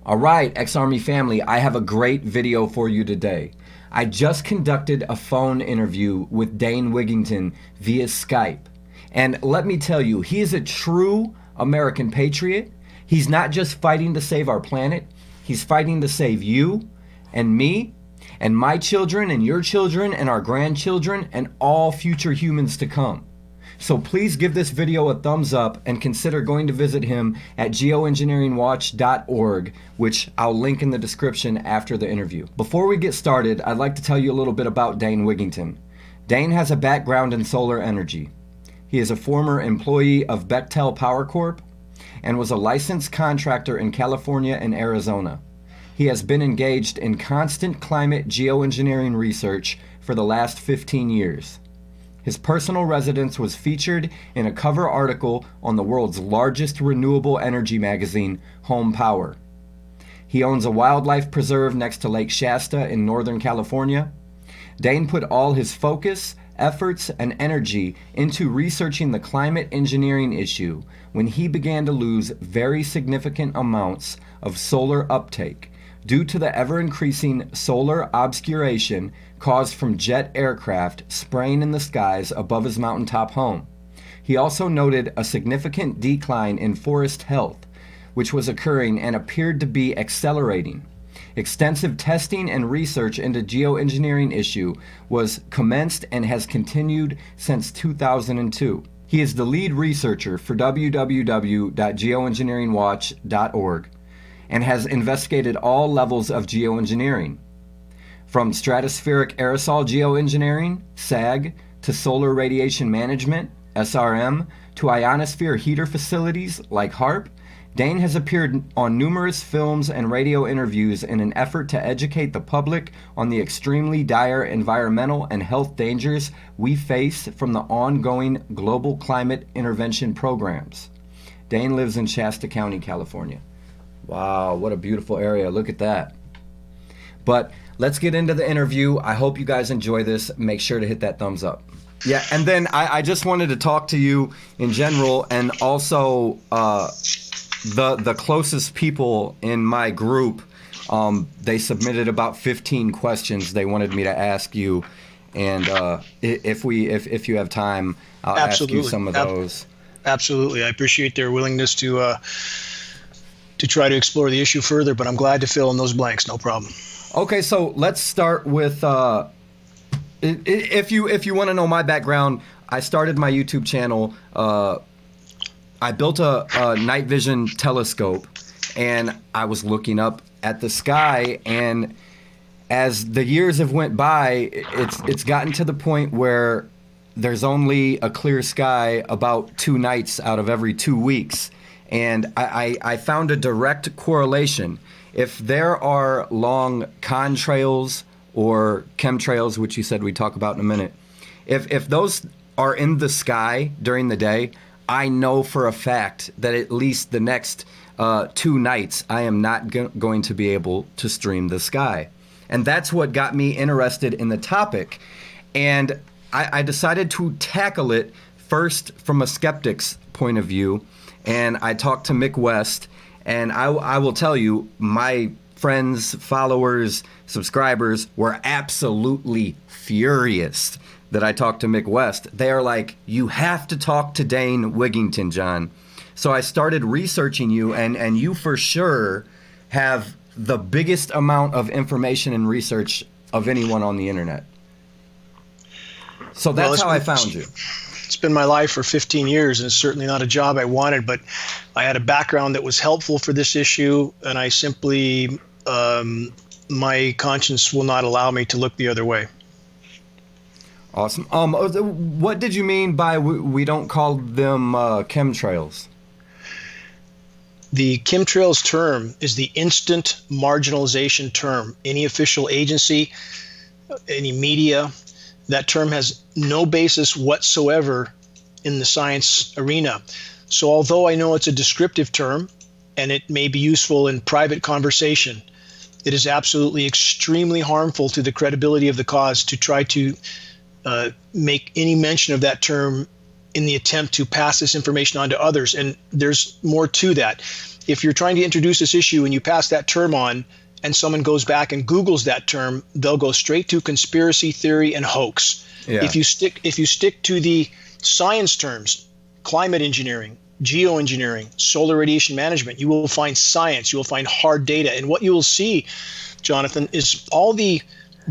All right, X-Army family, I have a great video for you today. I just conducted a phone interview with Dane Wigington via Skype. And let me tell you, he is a true American patriot. He's not just fighting to save our planet, he's fighting to save you and me and my children and your children and our grandchildren and all future humans to come. So please give this video a thumbs up and consider going to visit him at geoengineeringwatch.org, which I'll link in the description after the interview. Before we get started, I'd like to tell you a little bit about Dane Wigington. Dane has a background in solar energy. He is a former employee of Bechtel Power Corp and was a licensed contractor in California and Arizona. He has been engaged in constant climate geoengineering research for the last 15 years. His personal residence was featured in a cover article on the world's largest renewable energy magazine, Home Power. He owns a wildlife preserve next to Lake Shasta in Northern California. Dane put all his focus, efforts, and energy into researching the climate engineering issue when he began to lose very significant amounts of solar uptake due to the ever-increasing solar obscuration caused from jet aircraft spraying in the skies above his mountaintop home. He also noted a significant decline in forest health, which was occurring and appeared to be accelerating. Extensive testing and research into geoengineering issue was commenced and has continued since 2002. He is the lead researcher for www.geoengineeringwatch.org and has investigated all levels of geoengineering, from stratospheric aerosol geoengineering, SAG, to solar radiation management, SRM, to ionosphere heater facilities like HARP. Dane has appeared on numerous films and radio interviews in an effort to educate the public on the extremely dire environmental and health dangers we face from the ongoing global climate intervention programs. Dane lives in Shasta County, California. Wow, what a beautiful area. Look at that. But let's get into the interview. I hope you guys enjoy this. Make sure to hit that thumbs up. Yeah, and then I just wanted to talk to you in general, and also the closest people in my group. They submitted about 15 questions they wanted me to ask you, and if you have time, I'll Absolutely. ask you some of those. Absolutely, I appreciate their willingness to try to explore the issue further, but I'm glad to fill in those blanks. No problem. Okay, so let's start with if you want to know my background. I started my YouTube channel. I built a night vision telescope, and I was looking up at the sky, and as the years have went by, it's gotten to the point where there's only a clear sky about 2 nights out of every 2 weeks. And I found a direct correlation. If there are long contrails or chemtrails, which you said we'd talk about in a minute, if those are in the sky during the day, I know for a fact that at least the next 2 nights I am not going to be able to stream the sky. And that's what got me interested in the topic. And I decided to tackle it first from a skeptic's point of view. And I talked to Mick West, and I will tell you, my friends, followers, subscribers were absolutely furious that I talked to Mick West. They are like, you have to talk to Dane Wigington, John. So I started researching you, and you for sure have the biggest amount of information and research of anyone on the internet. So that's how I found you. It's been my life for 15 years, and it's certainly not a job I wanted, but I had a background that was helpful for this issue, and I simply, my conscience will not allow me to look the other way. Awesome. What did you mean by we don't call them chemtrails? The chemtrails term is the instant marginalization term. Any official agency, any media, that term has no basis whatsoever in the science arena. So although I know it's a descriptive term and it may be useful in private conversation, it is absolutely extremely harmful to the credibility of the cause to try to make any mention of that term in the attempt to pass this information on to others. And there's more to that. If you're trying to introduce this issue and you pass that term on and someone goes back and Googles that term, they'll go straight to conspiracy theory and hoax. Yeah. If you stick to the science terms, climate engineering, geoengineering, solar radiation management, you will find science, you will find hard data. And what you will see, Jonathan, is all the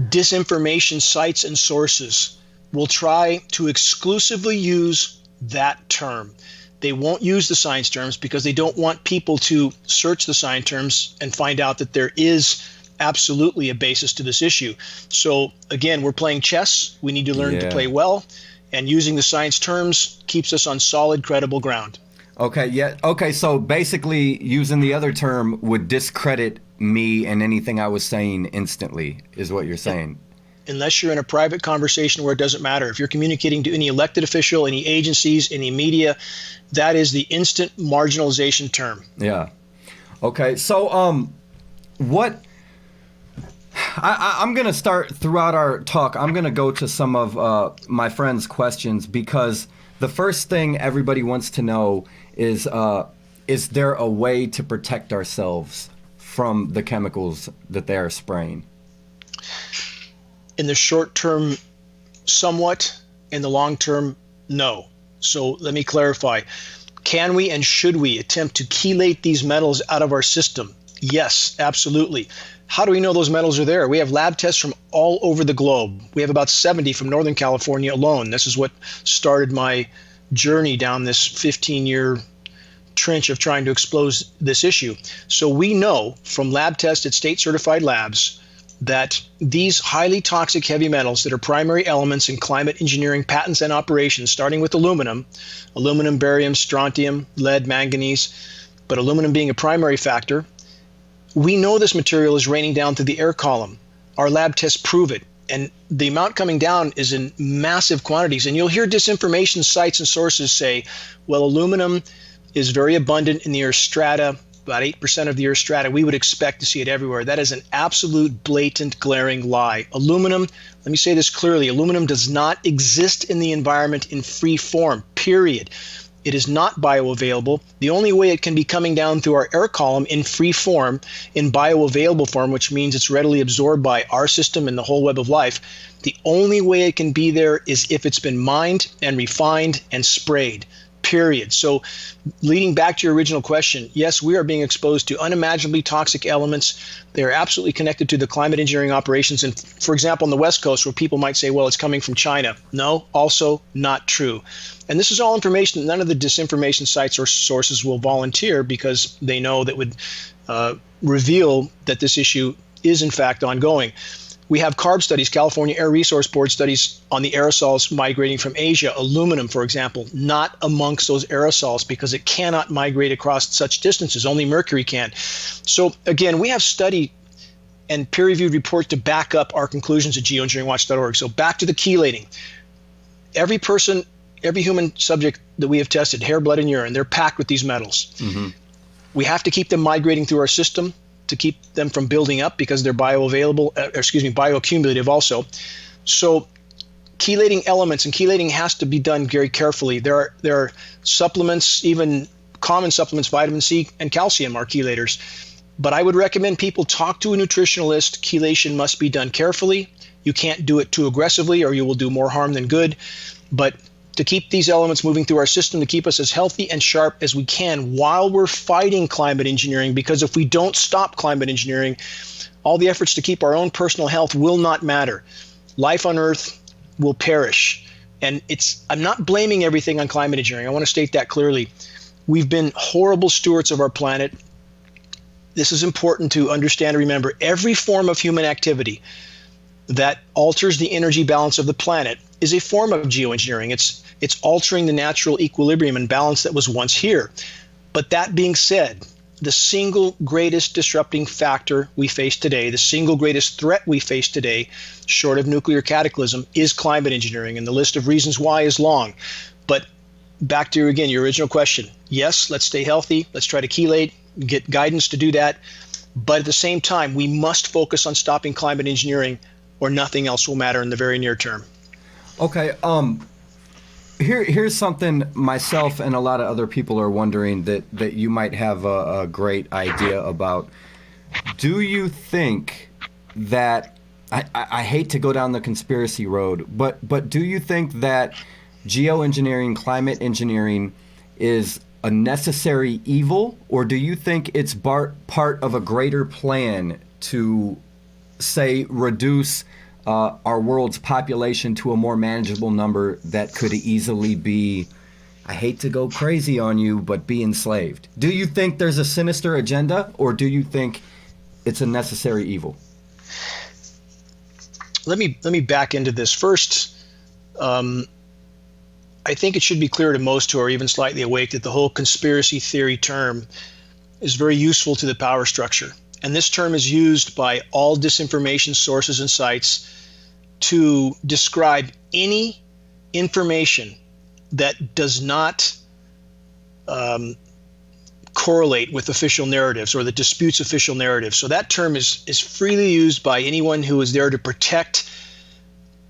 disinformation sites and sources will try to exclusively use that term. They won't use the science terms because they don't want people to search the science terms and find out that there is absolutely a basis to this issue. So again, we're playing chess. We need to learn to play well, and using the science terms keeps us on solid, credible ground. Okay, yeah. Okay, so basically using the other term would discredit me and anything I was saying instantly, is what you're saying. Unless you're in a private conversation where it doesn't matter. If you're communicating to any elected official, any agencies, any media, that is the instant marginalization term. Yeah. Okay, so what I'm going to start throughout our talk, I'm going to go to some of my friends' questions, because the first thing everybody wants to know is there a way to protect ourselves from the chemicals that they are spraying? In the short term, somewhat. In the long term, no. So let me clarify. Can we and should we attempt to chelate these metals out of our system? Yes, absolutely. How do we know those metals are there? We have lab tests from all over the globe. We have about 70 from Northern California alone. This is what started my journey down this 15-year trench of trying to expose this issue. So we know from lab tests at state-certified labs that these highly toxic heavy metals that are primary elements in climate engineering patents and operations, starting with aluminum, barium, strontium, lead, manganese, but aluminum being a primary factor, we know this material is raining down through the air column. Our lab tests prove it. And the amount coming down is in massive quantities. And you'll hear disinformation sites and sources say, well, aluminum is very abundant in the Earth's strata, about 8% of the Earth's strata. We would expect to see it everywhere. That is an absolute, blatant, glaring lie. Aluminum, let me say this clearly, aluminum does not exist in the environment in free form, period. It is not bioavailable. The only way it can be coming down through our air column in free form, in bioavailable form, which means it's readily absorbed by our system and the whole web of life, the only way it can be there is if it's been mined and refined and sprayed. Period. So leading back to your original question, yes, we are being exposed to unimaginably toxic elements. They are absolutely connected to the climate engineering operations. And for example, on the West Coast, where people might say, well, it's coming from China. No, also not true. And this is all information that none of the disinformation sites or sources will volunteer, because they know that would reveal that this issue is in fact ongoing. We have CARB studies, California Air Resource Board studies on the aerosols migrating from Asia. Aluminum, for example, not amongst those aerosols because it cannot migrate across such distances. Only mercury can. So again, we have study and peer-reviewed reports to back up our conclusions at geoengineeringwatch.org. So back to the chelating. Every person, every human subject that we have tested, hair, blood, and urine, they're packed with these metals. Mm-hmm. We have to keep them migrating through our system to keep them from building up because they're bioaccumulative also. So chelating elements, and chelating has to be done very carefully. There are supplements, even common supplements, vitamin C and calcium are chelators. But I would recommend people talk to a nutritionalist. Chelation must be done carefully. You can't do it too aggressively or you will do more harm than good. But to keep these elements moving through our system, to keep us as healthy and sharp as we can while we're fighting climate engineering, because if we don't stop climate engineering, all the efforts to keep our own personal health will not matter. Life on Earth will perish. And I'm not blaming everything on climate engineering. I want to state that clearly. We've been horrible stewards of our planet. This is important to understand and remember. Every form of human activity that alters the energy balance of the planet is a form of geoengineering. It's altering the natural equilibrium and balance that was once here. But that being said, the single greatest disrupting factor we face today, the single greatest threat we face today, short of nuclear cataclysm, is climate engineering. And the list of reasons why is long. But back to, again, your original question. Yes, let's stay healthy. Let's try to chelate, get guidance to do that. But at the same time, we must focus on stopping climate engineering, or nothing else will matter in the very near term. Okay. Here's something myself and a lot of other people are wondering that you might have a great idea about. Do you think that I hate to go down the conspiracy road, but do you think that geoengineering, climate engineering is a necessary evil, or do you think it's part of a greater plan to, say, reduce our world's population to a more manageable number that could easily be, I hate to go crazy on you, but be enslaved? Do you think there's a sinister agenda, or do you think it's a necessary evil? Let me back into this first. I think it should be clear to most who are even slightly awake that the whole conspiracy theory term is very useful to the power structure. And this term is used by all disinformation sources and sites to describe any information that does not correlate with official narratives or that disputes official narratives. So that term is freely used by anyone who is there to protect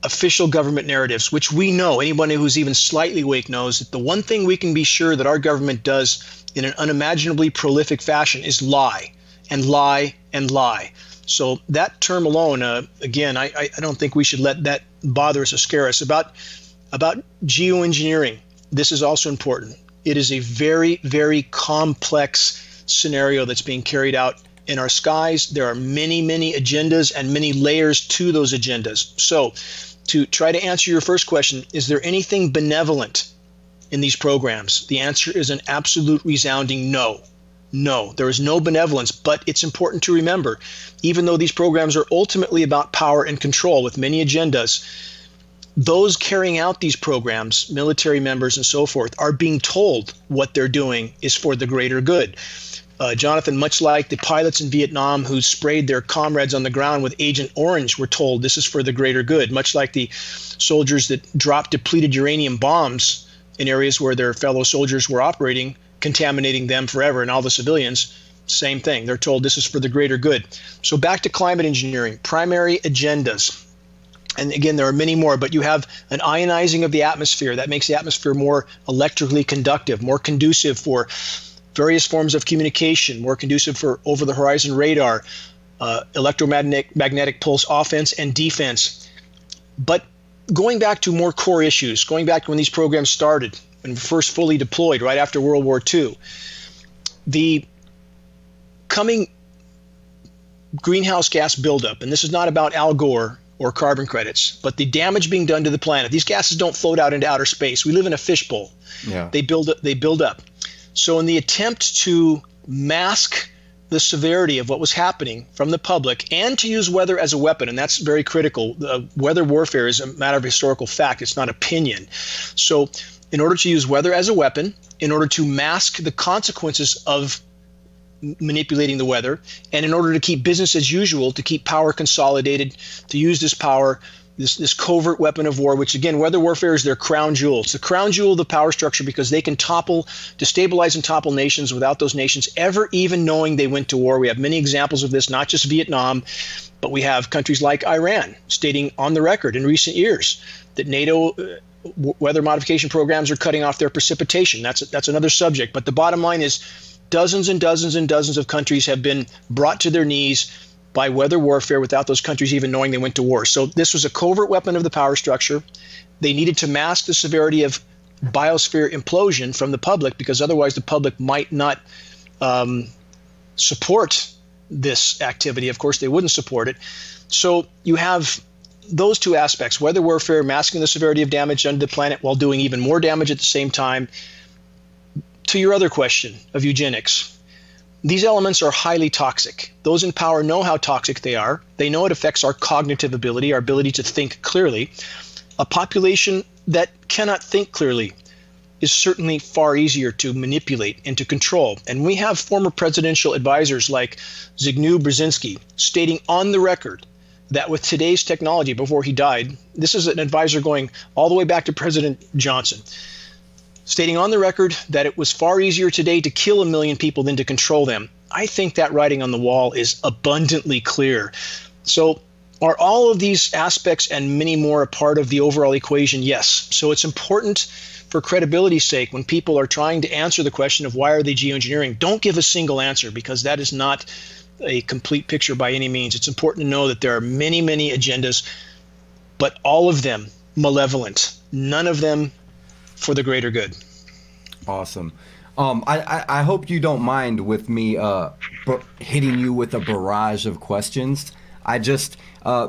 official government narratives, which we know, anyone who's even slightly awake knows that the one thing we can be sure that our government does in an unimaginably prolific fashion is lie and lie and lie. So that term alone, again, I don't think we should let that bother us or scare us. About geoengineering, this is also important. It is a very, very complex scenario that's being carried out in our skies. There are many, many agendas and many layers to those agendas. So to try to answer your first question, is there anything benevolent in these programs? The answer is an absolute resounding no. No, there is no benevolence, but it's important to remember, even though these programs are ultimately about power and control with many agendas, those carrying out these programs, military members and so forth, are being told what they're doing is for the greater good. Jonathan, much like the pilots in Vietnam who sprayed their comrades on the ground with Agent Orange were told this is for the greater good, much like the soldiers that dropped depleted uranium bombs in areas where their fellow soldiers were operating, contaminating them forever, and all the civilians, same thing. They're told this is for the greater good. So back to climate engineering, primary agendas. And again, there are many more, but you have an ionizing of the atmosphere that makes the atmosphere more electrically conductive, more conducive for various forms of communication, more conducive for over-the-horizon radar, electromagnetic pulse offense and defense. But going back to more core issues, going back to when these programs started and first fully deployed right after World War II, the coming greenhouse gas buildup, and this is not about Al Gore or carbon credits, but the damage being done to the planet. These gases don't float out into outer space. We live in a fishbowl. Yeah. They build up. So in the attempt to mask the severity of what was happening from the public and to use weather as a weapon, and that's very critical. Weather warfare is a matter of historical fact. It's not opinion. So in order to use weather as a weapon, in order to mask the consequences of manipulating the weather, and in order to keep business as usual, to keep power consolidated, to use this power, this covert weapon of war, which again, weather warfare is their crown jewel. It's the crown jewel of the power structure because they can destabilize and topple nations without those nations ever even knowing they went to war. We have many examples of this, not just Vietnam, but we have countries like Iran stating on the record in recent years that NATO weather modification programs are cutting off their precipitation. That's another subject. But the bottom line is dozens and dozens and dozens of countries have been brought to their knees by weather warfare without those countries even knowing they went to war. So this was a covert weapon of the power structure. They needed to mask the severity of biosphere implosion from the public because otherwise the public might not support this activity. Of course, they wouldn't support it. So you have those two aspects, weather warfare, masking the severity of damage under the planet while doing even more damage at the same time. To your other question of eugenics, these elements are highly toxic. Those in power know how toxic they are. They know it affects our cognitive ability, our ability to think clearly. A population that cannot think clearly is certainly far easier to manipulate and to control. And we have former presidential advisors like Zbigniew Brzezinski stating on the record that with today's technology, before he died, this is an advisor going all the way back to President Johnson, stating on the record that it was far easier today to kill 1 million people than to control them. I think that writing on the wall is abundantly clear. So Are all of these aspects and many more a part of the overall equation? Yes. So it's important for credibility's sake when people are trying to answer the question of why are they geoengineering, don't give a single answer, because that is not a complete picture by any means. It's important to know that there are many, many agendas, but all of them malevolent, none of them for the greater good. Awesome. I hope you don't mind with me hitting you with a barrage of questions. I just,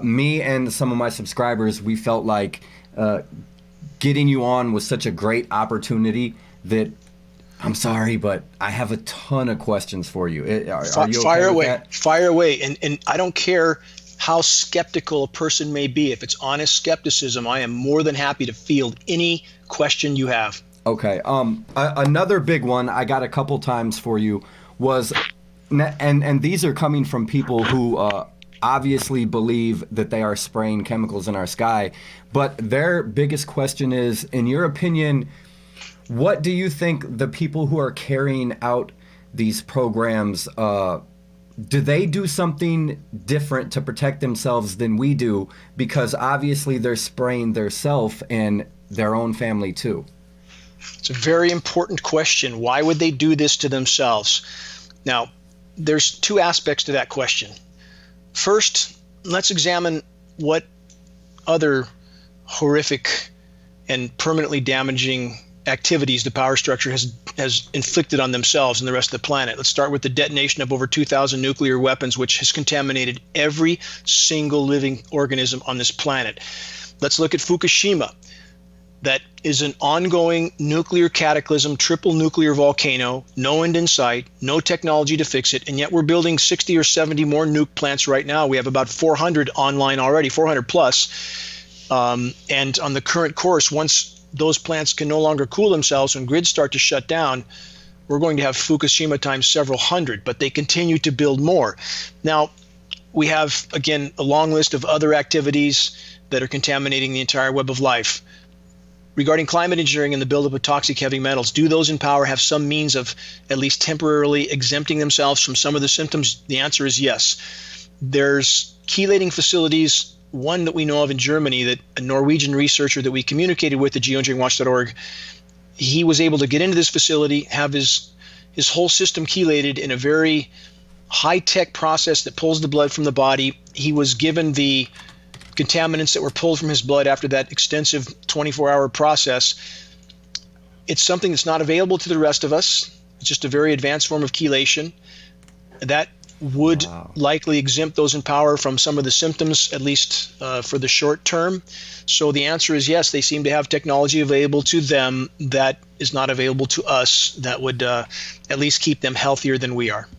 me and some of my subscribers, we felt like getting you on was such a great opportunity that I'm sorry, but I have a ton of questions for you. Are you Fire okay with away. that? Fire away. And I don't care how skeptical a person may be. If it's honest skepticism, I am more than happy to field any question you have. Okay. Another big one I got a couple times for you was, and these are coming from people who obviously believe that they are spraying chemicals in our sky, but their biggest question is, in your opinion, what do you think the people who are carrying out these programs, do they do something different to protect themselves than we do? Because obviously they're spraying theirself and their own family too. It's a very important question. Why would they do this to themselves? Now, there's two aspects to that question. First, let's examine what other horrific and permanently damaging activities the power structure has inflicted on themselves and the rest of the planet. Let's start with the detonation of over 2,000 nuclear weapons, which has contaminated every single living organism on this planet. Let's look at Fukushima. That is an ongoing nuclear cataclysm, triple nuclear volcano, no end in sight, no technology to fix it, and yet we're building 60 or 70 more nuke plants right now. We have about 400 online already, 400 plus. And on the current course, once those plants can no longer cool themselves, when grids start to shut down, we're going to have Fukushima times several hundred, but they continue to build more. Now, we have, again, a long list of other activities that are contaminating the entire web of life. Regarding climate engineering and the buildup of toxic heavy metals, do those in power have some means of at least temporarily exempting themselves from some of the symptoms? The answer is yes. There's chelating facilities, one that we know of in Germany, that a Norwegian researcher that we communicated with at geoengineeringwatch.org, he was able to get into this facility, have his whole system chelated in a very high-tech process that pulls the blood from the body. He was given the contaminants that were pulled from his blood after that extensive 24-hour process. It's something that's not available to the rest of us. It's just a very advanced form of chelation. That would likely exempt those in power from some of the symptoms, at least for the short term. So the answer is yes, they seem to have technology available to them that is not available to us, that would at least keep them healthier than we are.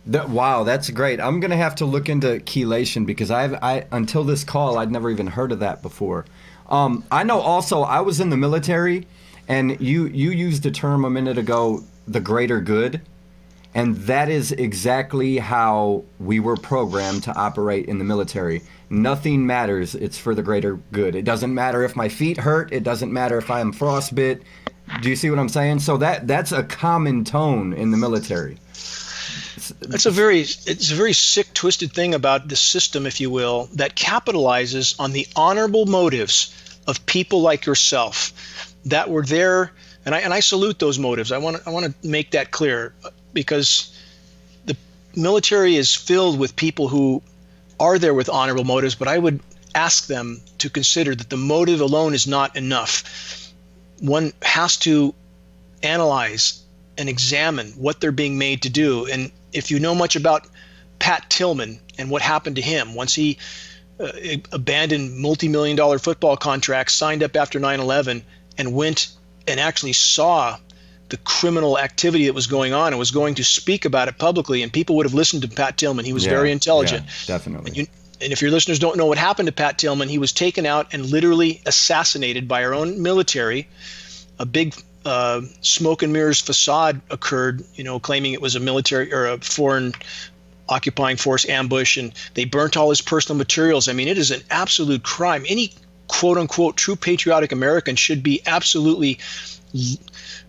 Wow, that's great. I'm going to have to look into chelation because I until this call, I'd never even heard of that before. I know also I was in the military, and you used a term a minute ago, the greater good. And that is exactly how we were programmed to operate in the military. Nothing matters. It's for the greater good. It doesn't matter if my feet hurt. It doesn't matter if I am frostbit. Do you see what I'm saying? So that's a common tone in the military. It's a very sick, twisted thing about the system, if you will, that capitalizes on the honorable motives of people like yourself that were there, and I salute those motives. I want to make that clear, because the military is filled with people who are there with honorable motives, but I would ask them to consider that the motive alone is not enough. One has to analyze and examine what they're being made to do. And if you know much about Pat Tillman and what happened to him once he abandoned multi-million-dollar football contracts, signed up after 9/11, and went and actually saw the criminal activity that was going on and was going to speak about it publicly, and people would have listened to Pat Tillman. He was very intelligent. Yeah, definitely. And if your listeners don't know what happened to Pat Tillman, he was taken out and literally assassinated by our own military. A big smoke and mirrors facade occurred, claiming it was a military or a foreign occupying force ambush, and they burnt all his personal materials. I mean, it is an absolute crime. Any quote unquote true patriotic American should be absolutely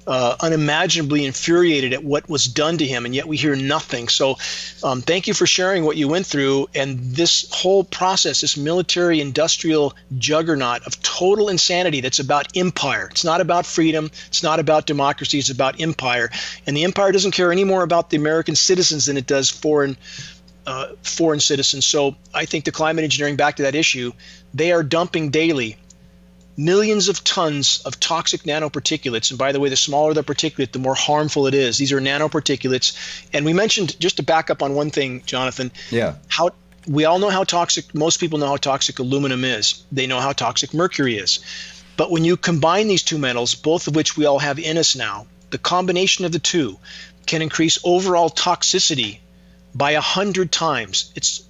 unimaginably infuriated at what was done to him, and yet we hear nothing. So thank you for sharing what you went through. And this whole process, this military industrial juggernaut of total insanity that's about empire. It's not about freedom. It's not about democracy. It's about empire. And the empire doesn't care any more about the American citizens than it does foreign citizens. So I think the climate engineering, back to that issue, they are dumping daily millions of tons of toxic nanoparticulates. And by the way, the smaller the particulate, the more harmful it is. These are nanoparticulates. And we mentioned, just to back up on one thing, Jonathan, how we all know how toxic, most people know how toxic aluminum is. They know how toxic mercury is. But when you combine these two metals, both of which we all have in us now, the combination of the two can increase overall toxicity by 100 times. It's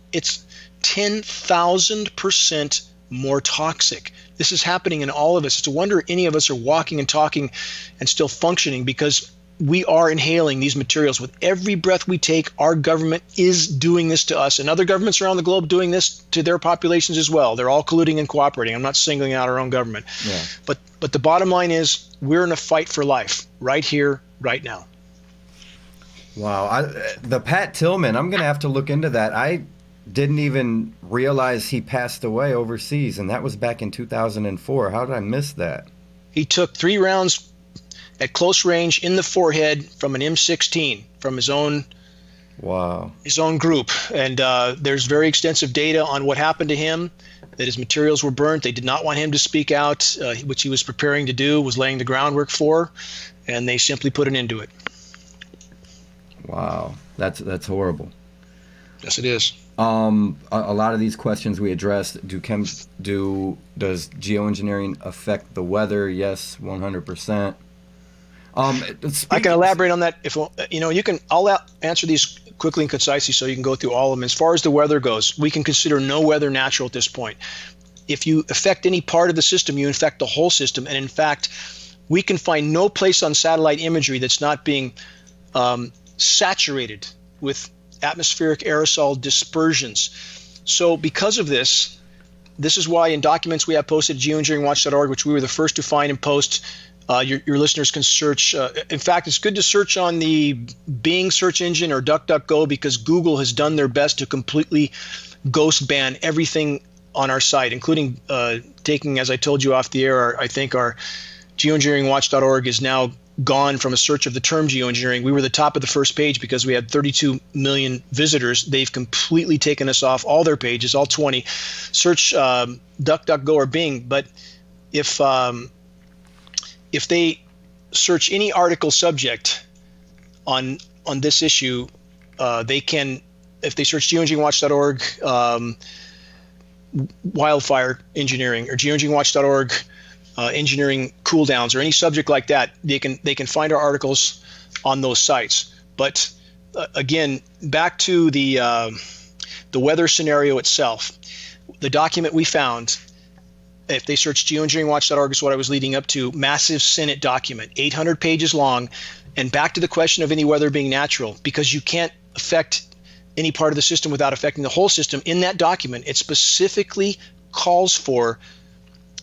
10,000% more toxic. This is happening in all of us. It's a wonder any of us are walking and talking and still functioning, because we are inhaling these materials with every breath we take. Our government is doing this to us, and other governments around the globe doing this to their populations as well. They're all colluding and cooperating. I'm not singling out our own government. Yeah. But the bottom line is, we're in a fight for life right here, right now. Wow. The Pat Tillman, I'm going to have to look into that. I didn't even realize he passed away overseas, and that was back in 2004. How did I miss that? He took 3 rounds at close range in the forehead from an M16 from his own group. And there's very extensive data on what happened to him, that his materials were burnt. They did not want him to speak out, which he was preparing to do, was laying the groundwork for, and they simply put an end to it. Wow, that's horrible. Yes, it is. A lot of these questions we addressed. Does geoengineering affect the weather? Yes, 100%. I can elaborate on that. If I'll answer these quickly and concisely, so you can go through all of them. As far as the weather goes, we can consider no weather natural at this point. If you affect any part of the system, you infect the whole system. And in fact, we can find no place on satellite imagery that's not being saturated with atmospheric aerosol dispersions. So because of this is why in documents we have posted at geoengineeringwatch.org, which we were the first to find and post, your listeners can search. In fact, it's good to search on the Bing search engine or DuckDuckGo, because Google has done their best to completely ghost ban everything on our site, including taking, as I told you off the air, I think our geoengineeringwatch.org is now gone from a search of the term geoengineering. We were the top of the first page because we had 32 million visitors. They've completely taken us off all their pages, all 20. Search DuckDuckGo or Bing. But if they search any article subject on this issue, they can, if they search geoengineeringwatch.org wildfire engineering, or geoengineeringwatch.org engineering cool downs, or any subject like that, they can find our articles on those sites. But again, back to the weather scenario itself, the document we found, if they search geoengineeringwatch.org, is what I was leading up to, massive Senate document, 800 pages long. And back to the question of any weather being natural, because you can't affect any part of the system without affecting the whole system. In that document, it specifically calls for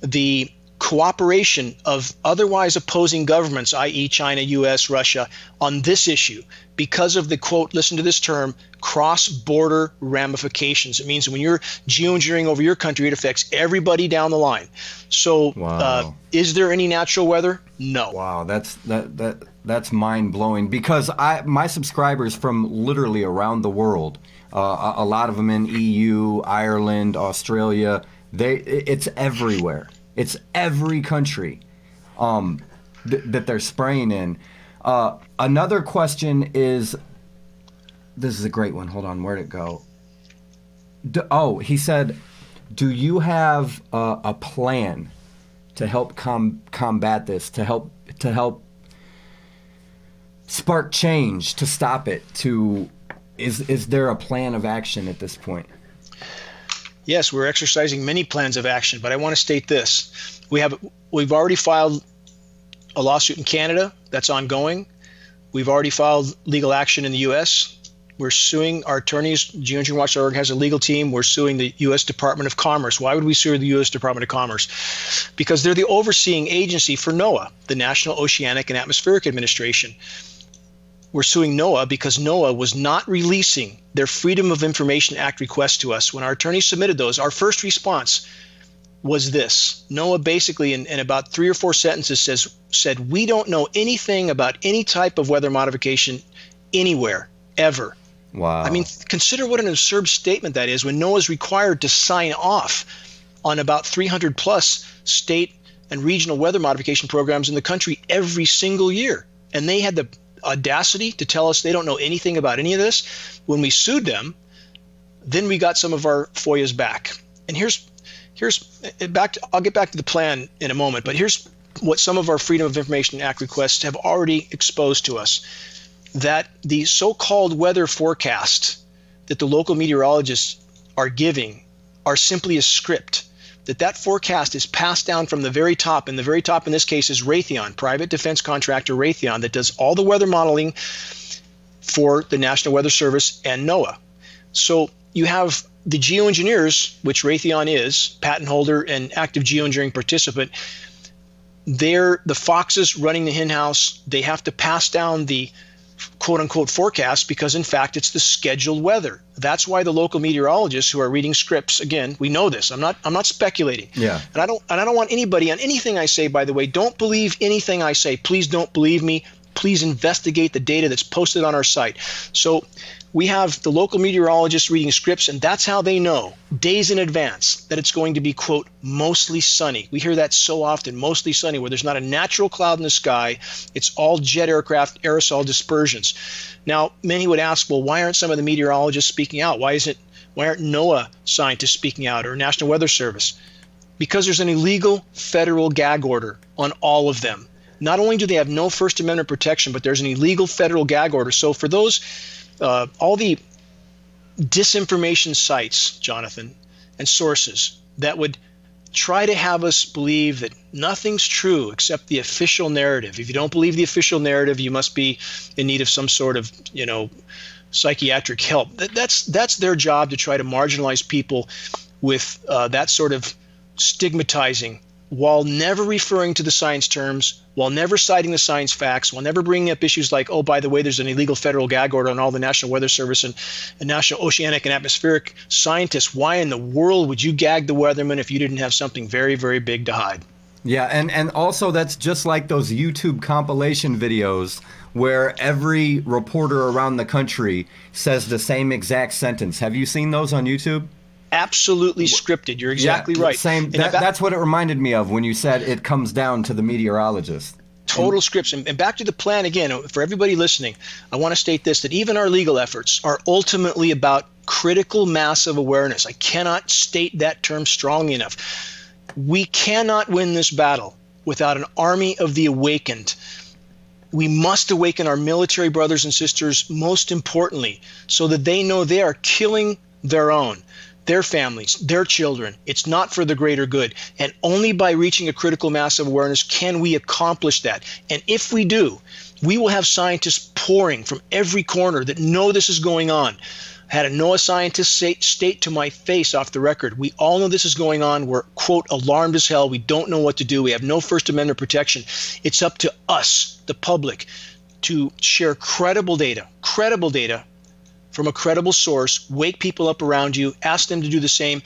the cooperation of otherwise opposing governments, i.e. China, US, Russia, on this issue, because of the, quote, listen to this term, cross-border ramifications. It means when you're geoengineering over your country, it affects everybody down the line. So is there any natural weather? No. Wow, that's mind-blowing, because my subscribers from literally around the world, a lot of them in EU, Ireland, Australia, it's everywhere. It's every country that they're spraying in. Another question is, this is a great one. Hold on, where'd it go? He said, do you have a plan to help combat this, to help spark change, to stop it? Is there a plan of action at this point? Yes, we're exercising many plans of action, but I want to state this. We've already filed a lawsuit in Canada that's ongoing. We've already filed legal action in the US. We're suing our attorneys. Geoengineering.org has a legal team. We're suing the U.S. Department of Commerce. Why would we sue the U.S. Department of Commerce? Because they're the overseeing agency for NOAA, the National Oceanic and Atmospheric Administration. We're suing NOAA because NOAA was not releasing their Freedom of Information Act requests to us. When our attorneys submitted those, our first response was this. NOAA basically, in about 3 or 4 sentences, said, we don't know anything about any type of weather modification anywhere, ever. Wow. I mean, consider what an absurd statement that is when NOAA is required to sign off on about 300 plus state and regional weather modification programs in the country every single year. And they had the audacity to tell us they don't know anything about any of this. When we sued them, then we got some of our FOIAs back. And I'll get back to the plan in a moment, but here's what some of our Freedom of Information Act requests have already exposed to us. That the so-called weather forecast that the local meteorologists are giving are simply a script. That forecast is passed down from the very top, and the very top in this case is Raytheon, private defense contractor Raytheon, that does all the weather modeling for the National Weather Service and NOAA. So you have the geoengineers, which Raytheon is, patent holder and active geoengineering participant. They're the foxes running the henhouse. They have to pass down the quote-unquote forecast because, in fact, it's the scheduled weather. That's why the local meteorologists who are reading scripts, again, we know this. I'm not speculating. Yeah. And I don't want anybody on anything I say, by the way, don't believe anything I say. Please don't believe me. Please investigate the data that's posted on our site. So we have the local meteorologists reading scripts, and that's how they know days in advance that it's going to be, quote, mostly sunny. We hear that so often, mostly sunny, where there's not a natural cloud in the sky. It's all jet aircraft aerosol dispersions. Now, many would ask, well, why aren't some of the meteorologists speaking out? Why aren't NOAA scientists speaking out, or National Weather Service? Because there's an illegal federal gag order on all of them. Not only do they have no First Amendment protection, but there's an illegal federal gag order. So for those all the disinformation sites, Jonathan, and sources that would try to have us believe that nothing's true except the official narrative. If you don't believe the official narrative, you must be in need of some sort of, psychiatric help. That's their job, to try to marginalize people with that sort of stigmatizing, while never referring to the science terms, while never citing the science facts, while never bringing up issues like, oh, by the way, there's an illegal federal gag order on all the National Weather Service and National Oceanic and Atmospheric scientists. Why in the world would you gag the weathermen if you didn't have something very, very big to hide? Yeah, and also that's just like those YouTube compilation videos where every reporter around the country says the same exact sentence. Have you seen those on YouTube? Absolutely scripted. You're exactly right. Same. That's what it reminded me of when you said it comes down to the meteorologist. Total scripts. And back to the plan again, for everybody listening, I want to state this, that even our legal efforts are ultimately about critical mass of awareness. I cannot state that term strongly enough. We cannot win this battle without an army of the awakened. We must awaken our military brothers and sisters, most importantly, so that they know they are killing their own, their families, their children. It's not for the greater good. And only by reaching a critical mass of awareness can we accomplish that. And if we do, we will have scientists pouring from every corner that know this is going on. I had a NOAA scientist state to my face off the record, we all know this is going on. We're, quote, alarmed as hell. We don't know what to do. We have no First Amendment protection. It's up to us, the public, to share credible data from a credible source, wake people up around you, ask them to do the same.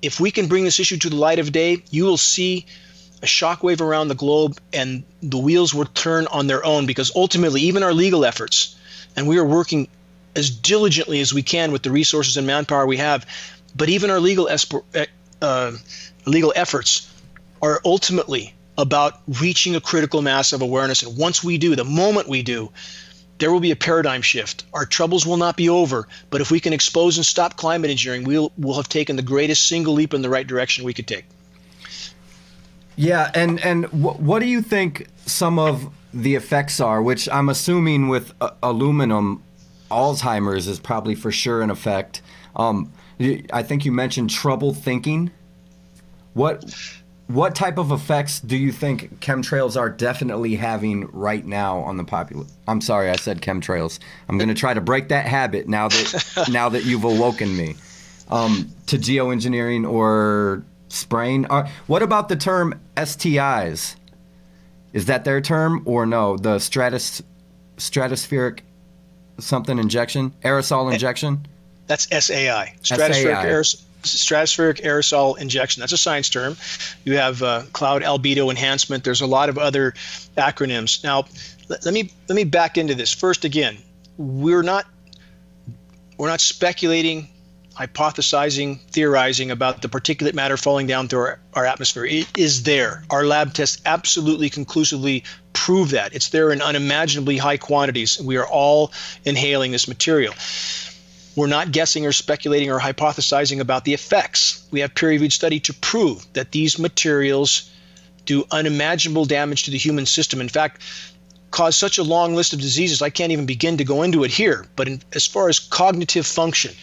If we can bring this issue to the light of day, you will see a shockwave around the globe, and the wheels will turn on their own, because ultimately even our legal efforts, and we are working as diligently as we can with the resources and manpower we have, but even our legal efforts are ultimately about reaching a critical mass of awareness. And once we do, the moment we do, there will be a paradigm shift. Our troubles will not be over, but if we can expose and stop climate engineering, we'll have taken the greatest single leap in the right direction we could take. Yeah, and what do you think some of the effects are, which I'm assuming with aluminum, Alzheimer's is probably for sure an effect. I think you mentioned trouble thinking. What What type of effects do you think chemtrails are definitely having right now on the population? I'm sorry, I said chemtrails. I'm going to try to break that habit now that you've awoken me to geoengineering or spraying. What about the term STIs? Is that their term or no? The stratospheric something injection, aerosol injection? That's SAI. Stratospheric aerosol injection. That's a science term. You have cloud albedo enhancement. There's a lot of other acronyms. Now, let me back into this. First, again, we're not speculating, hypothesizing, theorizing about the particulate matter falling down through our atmosphere. It is there. Our lab tests absolutely conclusively prove that. It's there in unimaginably high quantities. We are all inhaling this material. We're not guessing or speculating or hypothesizing about the effects. We have peer-reviewed study to prove that these materials do unimaginable damage to the human system. In fact, cause such a long list of diseases, I can't even begin to go into it here. But as far as cognitive function,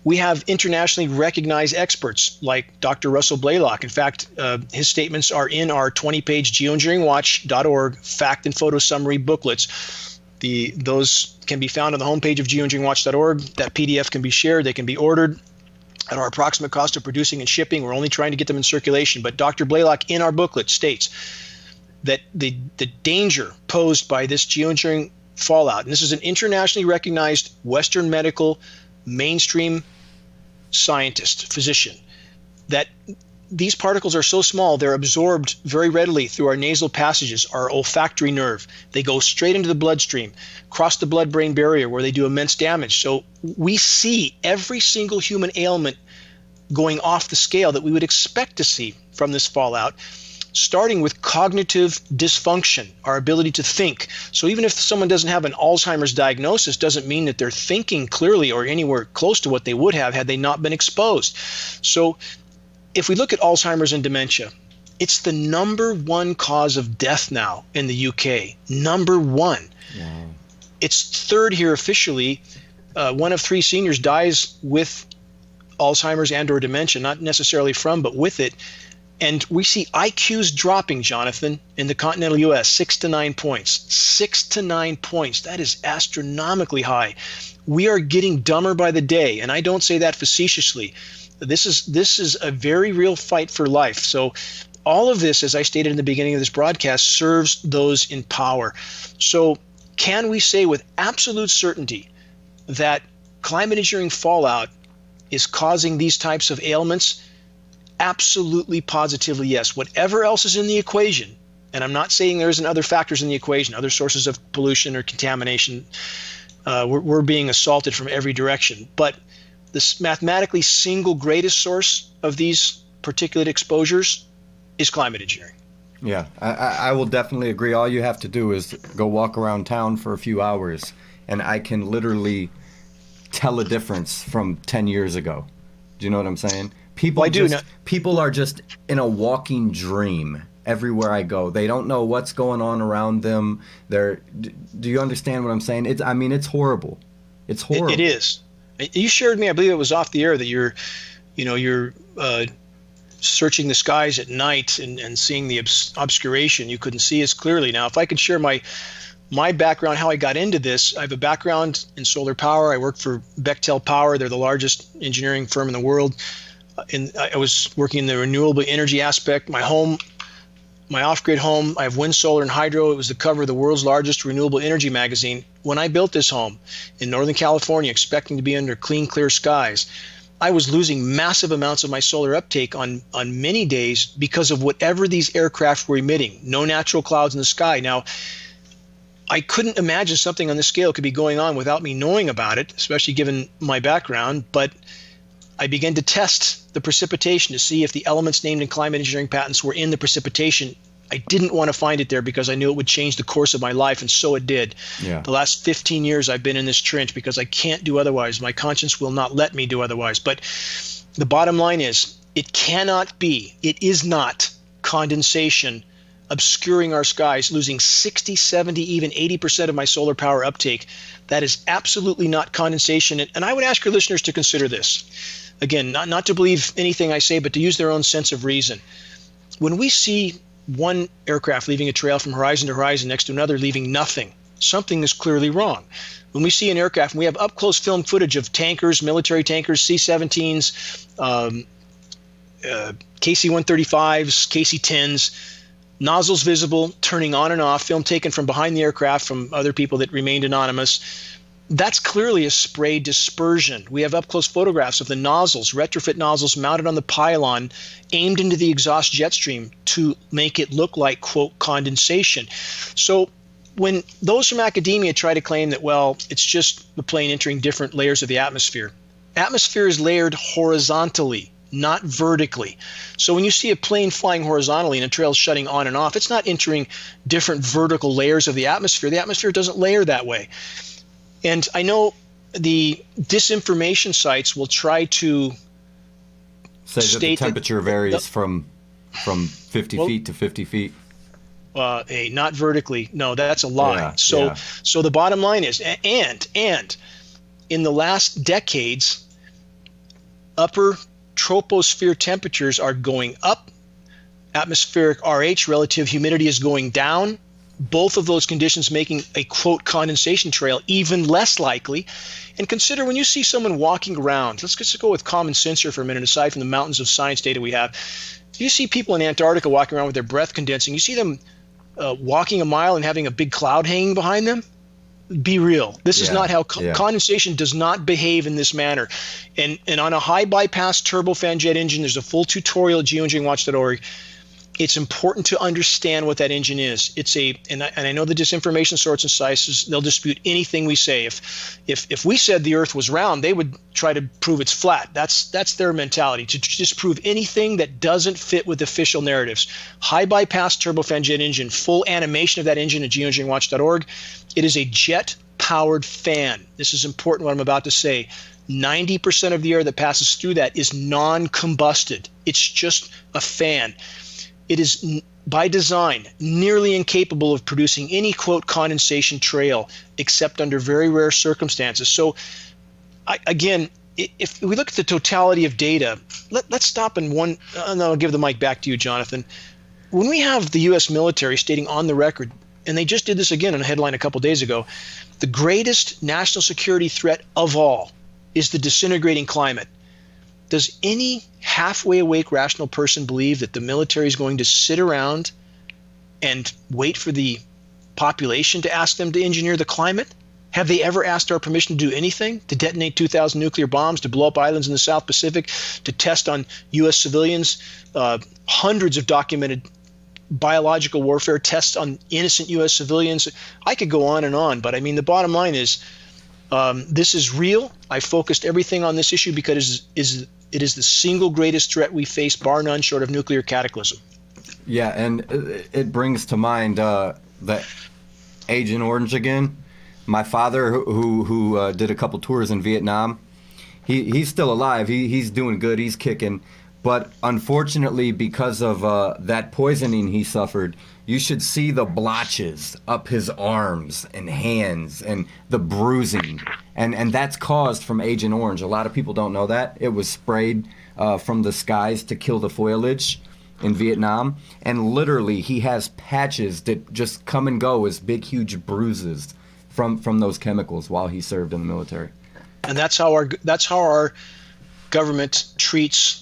we have internationally recognized experts like Dr. Russell Blaylock. In fact, his statements are in our 20-page geoengineeringwatch.org fact and photo summary booklets. Those can be found on the homepage of geoengineeringwatch.org. That PDF can be shared. They can be ordered at our approximate cost of producing and shipping. We're only trying to get them in circulation. But Dr. Blaylock in our booklet states that the danger posed by this geoengineering fallout, and this is an internationally recognized Western medical mainstream scientist, physician, that these particles are so small, they're absorbed very readily through our nasal passages, our olfactory nerve. They go straight into the bloodstream, cross the blood-brain barrier where they do immense damage. So we see every single human ailment going off the scale that we would expect to see from this fallout, starting with cognitive dysfunction, our ability to think. So even if someone doesn't have an Alzheimer's diagnosis, doesn't mean that they're thinking clearly or anywhere close to what they would have had they not been exposed. So if we look at Alzheimer's and dementia, it's the number one cause of death now in the UK. Number one. Wow. It's third here officially. One of 3 seniors dies with Alzheimer's and or dementia, not necessarily from, but with it. And we see IQs dropping, Jonathan, in the continental US, 6 to 9 points. 6 to 9 points. That is astronomically high. We are getting dumber by the day, and I don't say that facetiously. This is a very real fight for life. So all of this, as I stated in the beginning of this broadcast, serves those in power. So can we say with absolute certainty that climate engineering fallout is causing these types of ailments? Absolutely, positively, yes. Whatever else is in the equation, and I'm not saying there isn't other factors in the equation, other sources of pollution or contamination, we're being assaulted from every direction. But the mathematically single greatest source of these particulate exposures is climate engineering. Yeah, I will definitely agree. All you have to do is go walk around town for a few hours, and I can literally tell a difference from 10 years ago. Do you know what I'm saying? People are just in a walking dream everywhere I go. They don't know what's going on around them. Do you understand what I'm saying? It's horrible. It's horrible. It is. You shared me, I believe it was off the air, that you're searching the skies at night and seeing the obscuration. You couldn't see as clearly. Now, if I could share my background, how I got into this, I have a background in solar power. I work for Bechtel Power. They're the largest engineering firm in the world. I was working in the renewable energy aspect. My off-grid home, I have wind, solar, and hydro. It was the cover of the world's largest renewable energy magazine. When I built this home in Northern California, expecting to be under clean, clear skies, I was losing massive amounts of my solar uptake on many days because of whatever these aircraft were emitting. No natural clouds in the sky. Now, I couldn't imagine something on this scale could be going on without me knowing about it, especially given my background, but I began to test the precipitation to see if the elements named in climate engineering patents were in the precipitation. I didn't want to find it there because I knew it would change the course of my life, and so it did. Yeah. The last 15 years I've been in this trench because I can't do otherwise. My conscience will not let me do otherwise. But the bottom line is, it cannot be, it is not condensation obscuring our skies, losing 60, 70, even 80% of my solar power uptake. That is absolutely not condensation. And I would ask your listeners to consider this. Again, not to believe anything I say, but to use their own sense of reason. when we see one aircraft leaving a trail from horizon to horizon next to another leaving nothing, something is clearly wrong. When we see an aircraft, and we have up-close film footage of tankers, military tankers, C-17s, KC-135s, KC-10s, nozzles visible, turning on and off, film taken from behind the aircraft from other people that remained anonymous. That's clearly a spray dispersion. We have up-close photographs of the nozzles, retrofit nozzles mounted on the pylon, aimed into the exhaust jet stream to make it look like, quote, condensation. So when those from academia try to claim that, well, it's just the plane entering different layers of the atmosphere, atmosphere is layered horizontally, not vertically. So when you see a plane flying horizontally and a trail shutting on and off, it's not entering different vertical layers of the atmosphere. The atmosphere doesn't layer that way. And I know the disinformation sites will try to say that the temperature varies from 50 feet to 50 feet. Not vertically. No, that's a lie. So the bottom line is, and in the last decades, upper troposphere temperatures are going up. Atmospheric RH, relative humidity, is going down. Both of those conditions making a, quote, condensation trail even less likely. And consider when you see someone walking around, let's just go with common sense here for a minute, aside from the mountains of science data we have. You see people in Antarctica walking around with their breath condensing. You see them walking a mile and having a big cloud hanging behind them. Be real. This is not how condensation does not behave in this manner. And on a high bypass turbofan jet engine, there's a full tutorial at geoengineeringwatch.org. It's important to understand what that engine is. And I know the disinformation sorts and sizes, they'll dispute anything we say. If we said the Earth was round, they would try to prove it's flat. That's their mentality, to disprove anything that doesn't fit with official narratives. High bypass turbofan jet engine, full animation of that engine at geoengineeringwatch.org. It is a jet-powered fan. This is important what I'm about to say. 90% of the air that passes through that is non-combusted. It's just a fan. It is, by design, nearly incapable of producing any, quote, condensation trail, except under very rare circumstances. So, again, if we look at the totality of data, let's stop in one, and I'll give the mic back to you, Jonathan. When we have the U.S. military stating on the record, and they just did this again in a headline a couple days ago, the greatest national security threat of all is the disintegrating climate. Does any halfway awake rational person believe that the military is going to sit around and wait for the population to ask them to engineer the climate? Have they ever asked our permission to do anything? To detonate 2,000 nuclear bombs, to blow up islands in the South Pacific, to test on U.S. civilians, hundreds of documented biological warfare tests on innocent U.S. civilians? I could go on, but I mean, the bottom line is, this is real. I focused everything on this issue because it is the single greatest threat we face, bar none, short of nuclear cataclysm. Yeah, and it brings to mind the Agent Orange again. My father, who did a couple tours in Vietnam, he's still alive. He's doing good. He's kicking. But unfortunately, because of that poisoning he suffered, you should see the blotches up his arms and hands and the bruising. And that's caused from Agent Orange. A lot of people don't know that. It was sprayed from the skies to kill the foliage in Vietnam. And literally, he has patches that just come and go as big, huge bruises from those chemicals while he served in the military. And that's how our government treats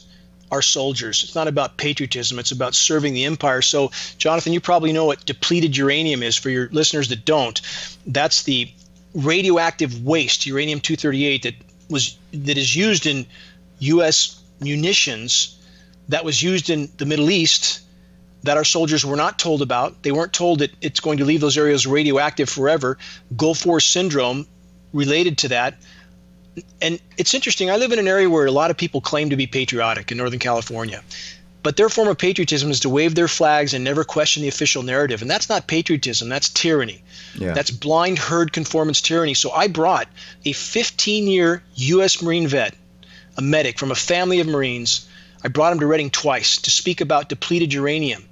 our soldiers. It's not about patriotism. It's about serving the empire. So, Jonathan, you probably know what depleted uranium is. For your listeners that don't, that's the radioactive waste, uranium-238, that is used in U.S. munitions, that was used in the Middle East, that our soldiers were not told about. They weren't told that it's going to leave those areas radioactive forever. Gulf War syndrome related to that. And it's interesting, I live in an area where a lot of people claim to be patriotic in Northern California, but their form of patriotism is to wave their flags and never question the official narrative. And that's not patriotism, that's tyranny. Yeah. That's blind herd conformance tyranny. So I brought a 15-year U.S. Marine vet, a medic from a family of Marines. I brought him to Reading twice to speak about depleted uranium.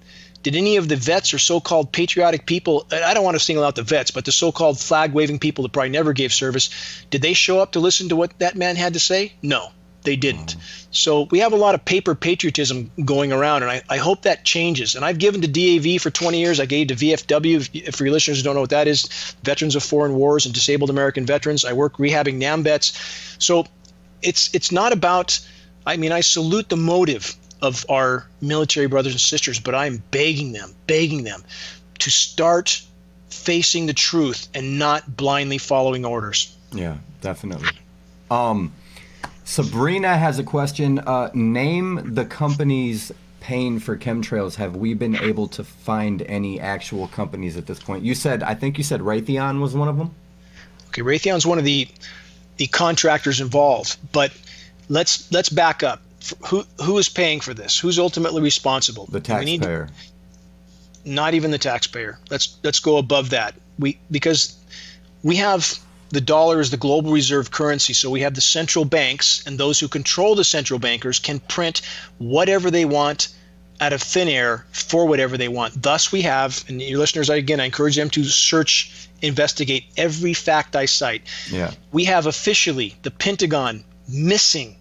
Did any of the vets or so-called patriotic people, I don't want to single out the vets, but the so-called flag-waving people that probably never gave service, did they show up to listen to what that man had to say? No. They didn't. So we have a lot of paper patriotism going around, and I hope that changes. And I've given to DAV for 20 years. I gave to VFW, if for your listeners who don't know what that is, Veterans of Foreign Wars and Disabled American Veterans. I work rehabbing NAM vets. So it's not about, I mean, I salute the motive of our military brothers and sisters, but I'm begging them to start facing the truth and not blindly following orders. Yeah, definitely. Sabrina has a question. Name the companies paying for chemtrails. Have we been able to find any actual companies at this point? I think you said Raytheon was one of them? Okay, Raytheon's one of the contractors involved, but let's back up. Who is paying for this? Who's ultimately responsible? The taxpayer. Not even the taxpayer. Let's go above that. Because we have the dollar is the global reserve currency, so we have the central banks, and those who control the central bankers can print whatever they want out of thin air for whatever they want. Thus we have, and your listeners, I encourage them to search, investigate every fact I cite. Yeah. We have officially the Pentagon missing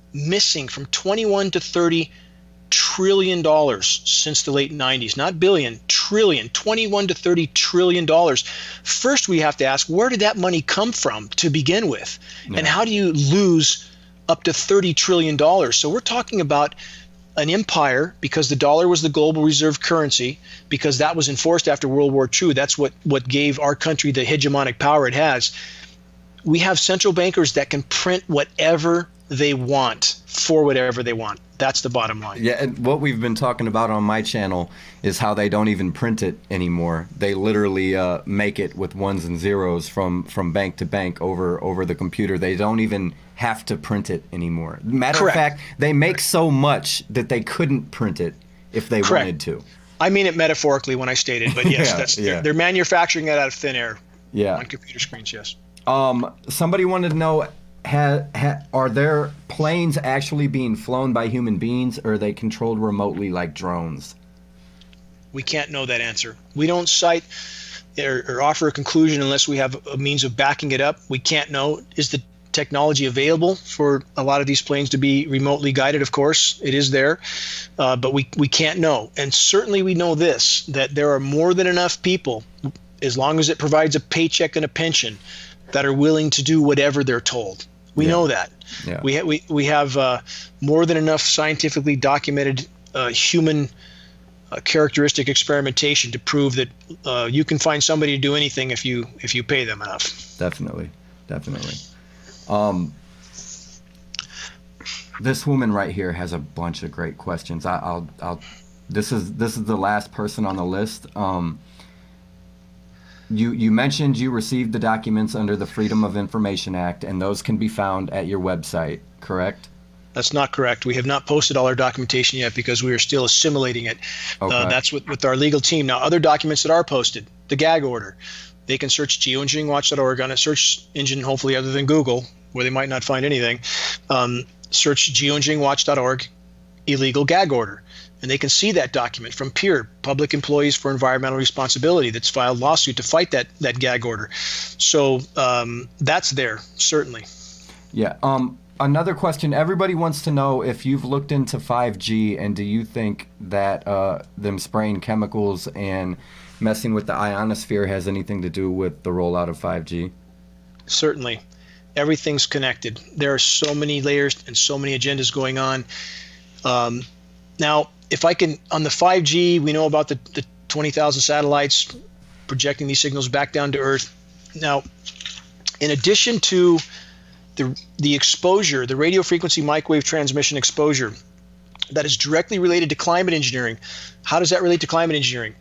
from 21 to 30 trillion dollars since the late 90s. Not billion, trillion. 21 to 30 trillion dollars. First, we have to ask, where did that money come from to begin with? Yeah. And how do you lose up to 30 trillion dollars? So we're talking about an empire, because the dollar was the global reserve currency, because that was enforced after World War II. That's what gave our country the hegemonic power it has. We have central bankers that can print whatever they want for whatever they want. That's the bottom line. Yeah, and what we've been talking about on my channel is how they don't even print it anymore. They literally make it with ones and zeros from bank to bank over the computer. They don't even have to print it anymore. Matter of fact, they make so much that they couldn't print it if they wanted to. I mean it metaphorically when I state it, but yes, they're manufacturing it out of thin air on computer screens, yes. Somebody wanted to know, are there planes actually being flown by human beings, or are they controlled remotely like drones? We can't know that answer. We don't cite or offer a conclusion unless we have a means of backing it up. We can't know. Is the technology available for a lot of these planes to be remotely guided? Of course, it is there, but we can't know. And certainly we know this, that there are more than enough people, as long as it provides a paycheck and a pension, that are willing to do whatever they're told. We know that. Yeah. We have more than enough scientifically documented human characteristic experimentation to prove that you can find somebody to do anything if you pay them enough. Definitely. This woman right here has a bunch of great questions. This is the last person on the list. You mentioned you received the documents under the Freedom of Information Act, and those can be found at your website, correct? That's not correct. We have not posted all our documentation yet because we are still assimilating it. Okay. That's with our legal team. Now, other documents that are posted, the gag order, they can search geoengineeringwatch.org on a search engine, hopefully other than Google, where they might not find anything. Search geoengineeringwatch.org, illegal gag order. And they can see that document from PEER, Public Employees for Environmental Responsibility, that's filed lawsuit to fight that gag order. So that's there, certainly. Yeah. Another question. Everybody wants to know if you've looked into 5G, and do you think that them spraying chemicals and messing with the ionosphere has anything to do with the rollout of 5G? Certainly. Everything's connected. There are so many layers and so many agendas going on. Now, if I can, on the 5G, we know about the 20,000 satellites projecting these signals back down to Earth. Now, in addition to the exposure, the radio frequency microwave transmission exposure that is directly related to climate engineering, how does that relate to climate engineering?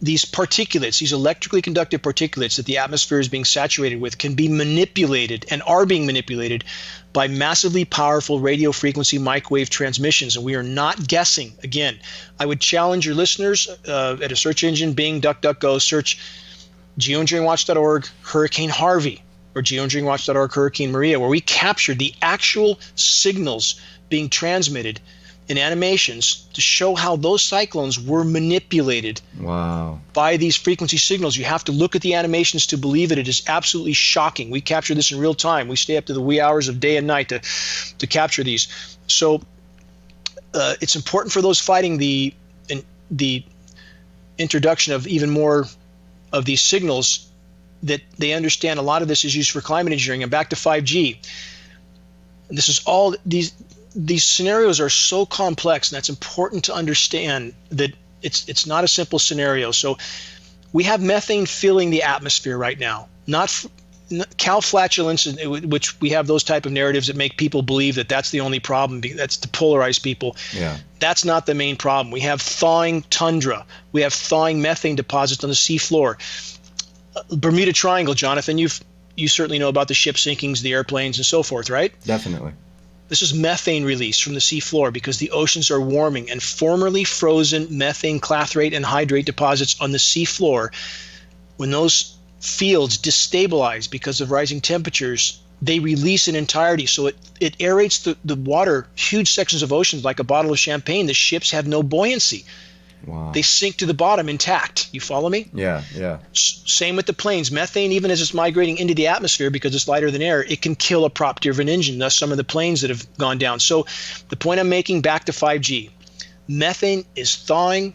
These particulates, these electrically conductive particulates that the atmosphere is being saturated with, can be manipulated and are being manipulated by massively powerful radio frequency microwave transmissions. And we are not guessing. Again, I would challenge your listeners at a search engine, Bing, DuckDuckGo, search geoengineeringwatch.org Hurricane Harvey or geoengineeringwatch.org Hurricane Maria, where we captured the actual signals being transmitted in animations to show how those cyclones were manipulated by these frequency signals. You have to look at the animations to believe it. It is absolutely shocking. We capture this in real time. We stay up to the wee hours of day and night to capture these. So it's important for those fighting the introduction of even more of these signals that they understand a lot of this is used for climate engineering. And back to 5G. This is all these scenarios are so complex, and that's important to understand that it's not a simple scenario. So we have methane filling the atmosphere right now, not cow flatulence, which we have those type of narratives that make people believe that that's the only problem. That's to polarize people. Yeah. That's not the main problem. We have thawing tundra. We have thawing methane deposits on the seafloor. Bermuda Triangle, Jonathan, you certainly know about the ship sinkings, the airplanes, and so forth, right? Definitely. This is methane release from the seafloor because the oceans are warming, and formerly frozen methane clathrate and hydrate deposits on the seafloor, when those fields destabilize because of rising temperatures, they release in entirety. So it aerates the water, huge sections of oceans like a bottle of champagne. The ships have no buoyancy. Wow. They sink to the bottom intact. You follow me? Yeah. Same with the planes. Methane, even as it's migrating into the atmosphere because it's lighter than air, it can kill a prop-driven engine, thus some of the planes that have gone down. So the point I'm making, back to 5G, methane is thawing,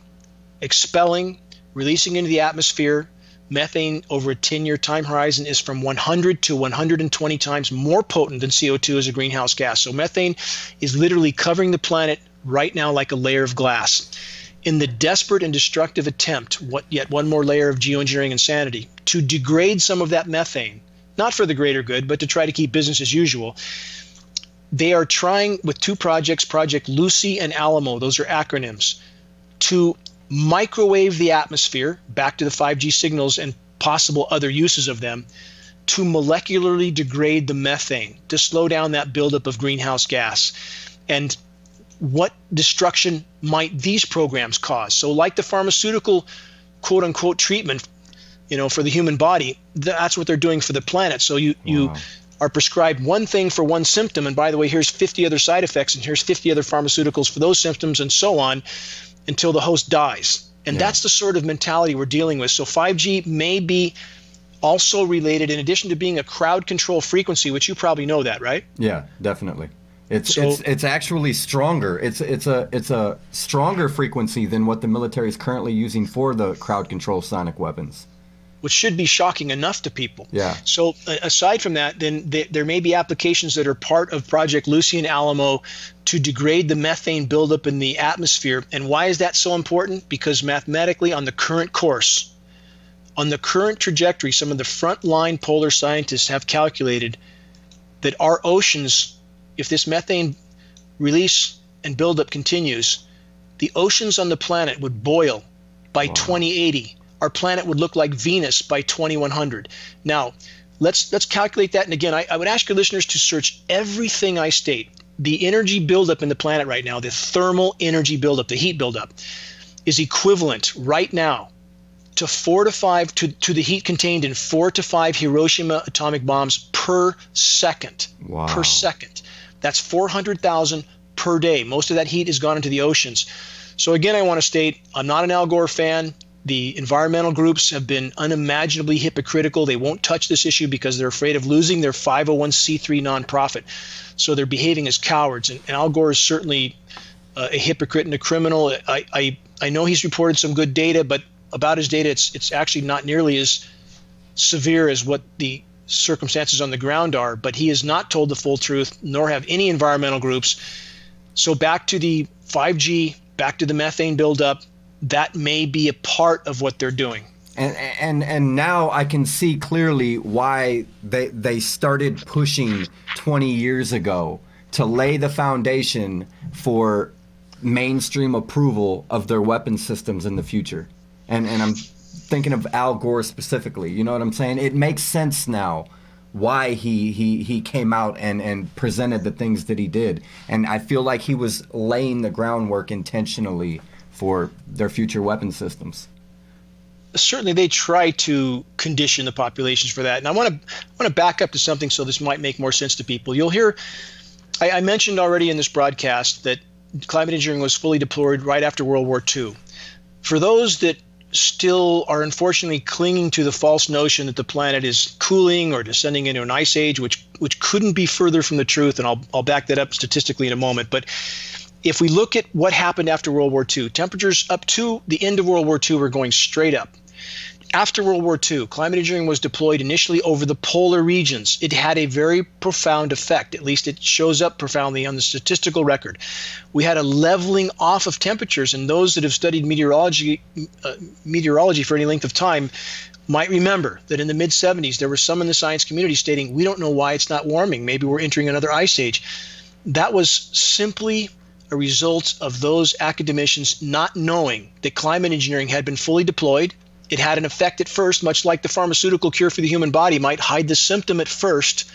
expelling, releasing into the atmosphere. Methane over a 10-year time horizon is from 100 to 120 times more potent than CO2 as a greenhouse gas. So methane is literally covering the planet right now like a layer of glass. In the desperate and destructive attempt, yet one more layer of geoengineering insanity, to degrade some of that methane, not for the greater good, but to try to keep business as usual, they are trying with two projects, Project Lucy and Alamo, those are acronyms, to microwave the atmosphere, back to the 5G signals and possible other uses of them, to molecularly degrade the methane, to slow down that buildup of greenhouse gas. And what destruction might these programs cause? So like the pharmaceutical quote unquote treatment, for the human body, that's what they're doing for the planet. So you are prescribed one thing for one symptom, and by the way, here's 50 other side effects, and here's 50 other pharmaceuticals for those symptoms, and so on until the host dies. And that's the sort of mentality we're dealing with. So 5G may be also related, in addition to being a crowd control frequency, which you probably know that, right? Yeah, definitely. It's actually stronger. It's a stronger frequency than what the military is currently using for the crowd control sonic weapons, which should be shocking enough to people. Yeah. So aside from that, then there may be applications that are part of Project Lucy and Alamo to degrade the methane buildup in the atmosphere. And why is that so important? Because mathematically, on the current course, on the current trajectory, some of the frontline polar scientists have calculated that our oceans, if this methane release and buildup continues, the oceans on the planet would boil by 2080. Our planet would look like Venus by 2100. Now, let's calculate that. And again, I would ask your listeners to search everything I state. The energy buildup in the planet right now, the thermal energy buildup, the heat buildup, is equivalent right now to 4 to 5 to the heat contained in 4 to 5 Hiroshima atomic bombs per second. Wow. Per second. That's 400,000 per day. Most of that heat has gone into the oceans. So again, I want to state, I'm not an Al Gore fan. The environmental groups have been unimaginably hypocritical. They won't touch this issue because they're afraid of losing their 501c3 nonprofit. So they're behaving as cowards. And Al Gore is certainly a hypocrite and a criminal. I know he's reported some good data, but about his data, it's actually not nearly as severe as what the circumstances on the ground are. But he has not told the full truth, nor have any environmental groups. So back to the 5G, back to the methane buildup, that may be a part of what they're doing. And now I can see clearly why they started pushing 20 years ago to lay the foundation for mainstream approval of their weapon systems in the future. And I'm thinking of Al Gore specifically. You know what I'm saying? It makes sense now why he came out and presented the things that he did. And I feel like he was laying the groundwork intentionally for their future weapon systems. Certainly they try to condition the populations for that. And I want to back up to something so this might make more sense to people. You'll hear, I mentioned already in this broadcast that climate engineering was fully deployed right after World War II. For those that still are unfortunately clinging to the false notion that the planet is cooling or descending into an ice age, which couldn't be further from the truth, and I'll back that up statistically in a moment. But if we look at what happened after World War II, temperatures up to the end of World War II were going straight up. After World War II, climate engineering was deployed initially over the polar regions. It had a very profound effect. At least it shows up profoundly on the statistical record. We had a leveling off of temperatures, and those that have studied meteorology for any length of time might remember that in the mid-70s, there were some in the science community stating, we don't know why it's not warming. Maybe we're entering another ice age. That was simply a result of those academicians not knowing that climate engineering had been fully deployed. It had an effect at first, much like the pharmaceutical cure for the human body might hide the symptom at first,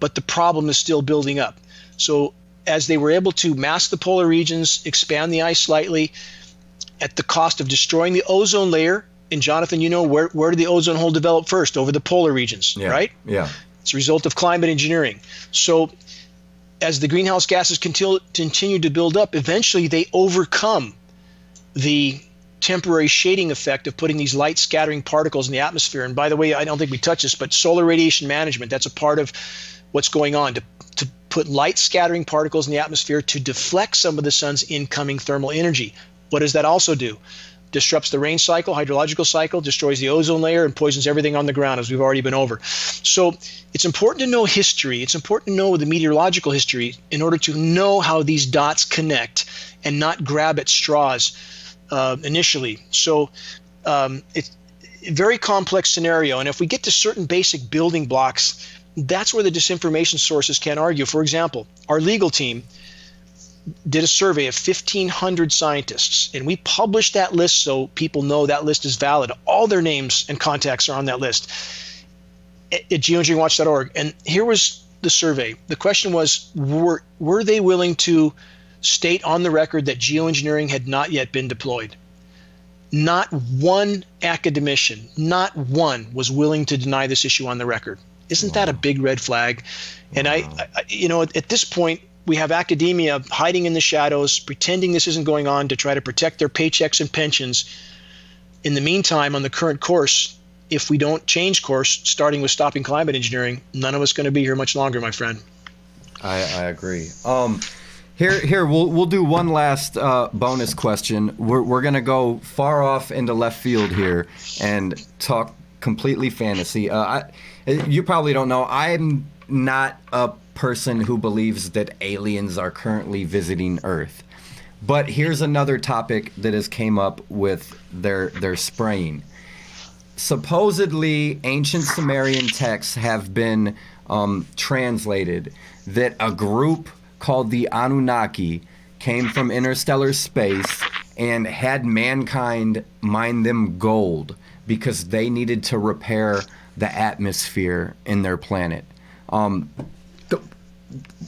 but the problem is still building up. So as they were able to mask the polar regions, expand the ice slightly, at the cost of destroying the ozone layer, and Jonathan, you know, where did the ozone hole develop first? Over the polar regions, right? Yeah. It's a result of climate engineering. So as the greenhouse gases continue to build up, eventually they overcome the temporary shading effect of putting these light scattering particles in the atmosphere. And by the way, I don't think we touched this, but solar radiation management, that's a part of what's going on, to put light scattering particles in the atmosphere to deflect some of the sun's incoming thermal energy. What does that also do? Disrupts the rain cycle, hydrological cycle, destroys the ozone layer, and poisons everything on the ground, as we've already been over. So it's important to know history. It's important to know the meteorological history in order to know how these dots connect and not grab at straws initially. So it's a very complex scenario. And if we get to certain basic building blocks, that's where the disinformation sources can argue. For example, our legal team did a survey of 1,500 scientists, and we published that list so people know that list is valid. All their names and contacts are on that list at geoengineeringwatch.org. And here was the survey. The question was, were they willing to state on the record that geoengineering had not yet been deployed? Not one academician, not one was willing to deny this issue on the record. Isn't that a big red flag? And I at this point, we have academia hiding in the shadows, pretending this isn't going on to try to protect their paychecks and pensions. In the meantime, on the current course, if we don't change course, starting with stopping climate engineering, none of us going to be here much longer, my friend. I agree. Here we'll do one last bonus question. We're gonna go far off into left field here and talk completely fantasy. You probably don't know, I'm not a person who believes that aliens are currently visiting Earth. But here's another topic that has came up with their spraying. Supposedly, ancient Sumerian texts have been translated that a group called the Anunnaki came from interstellar space and had mankind mine them gold because they needed to repair the atmosphere in their planet.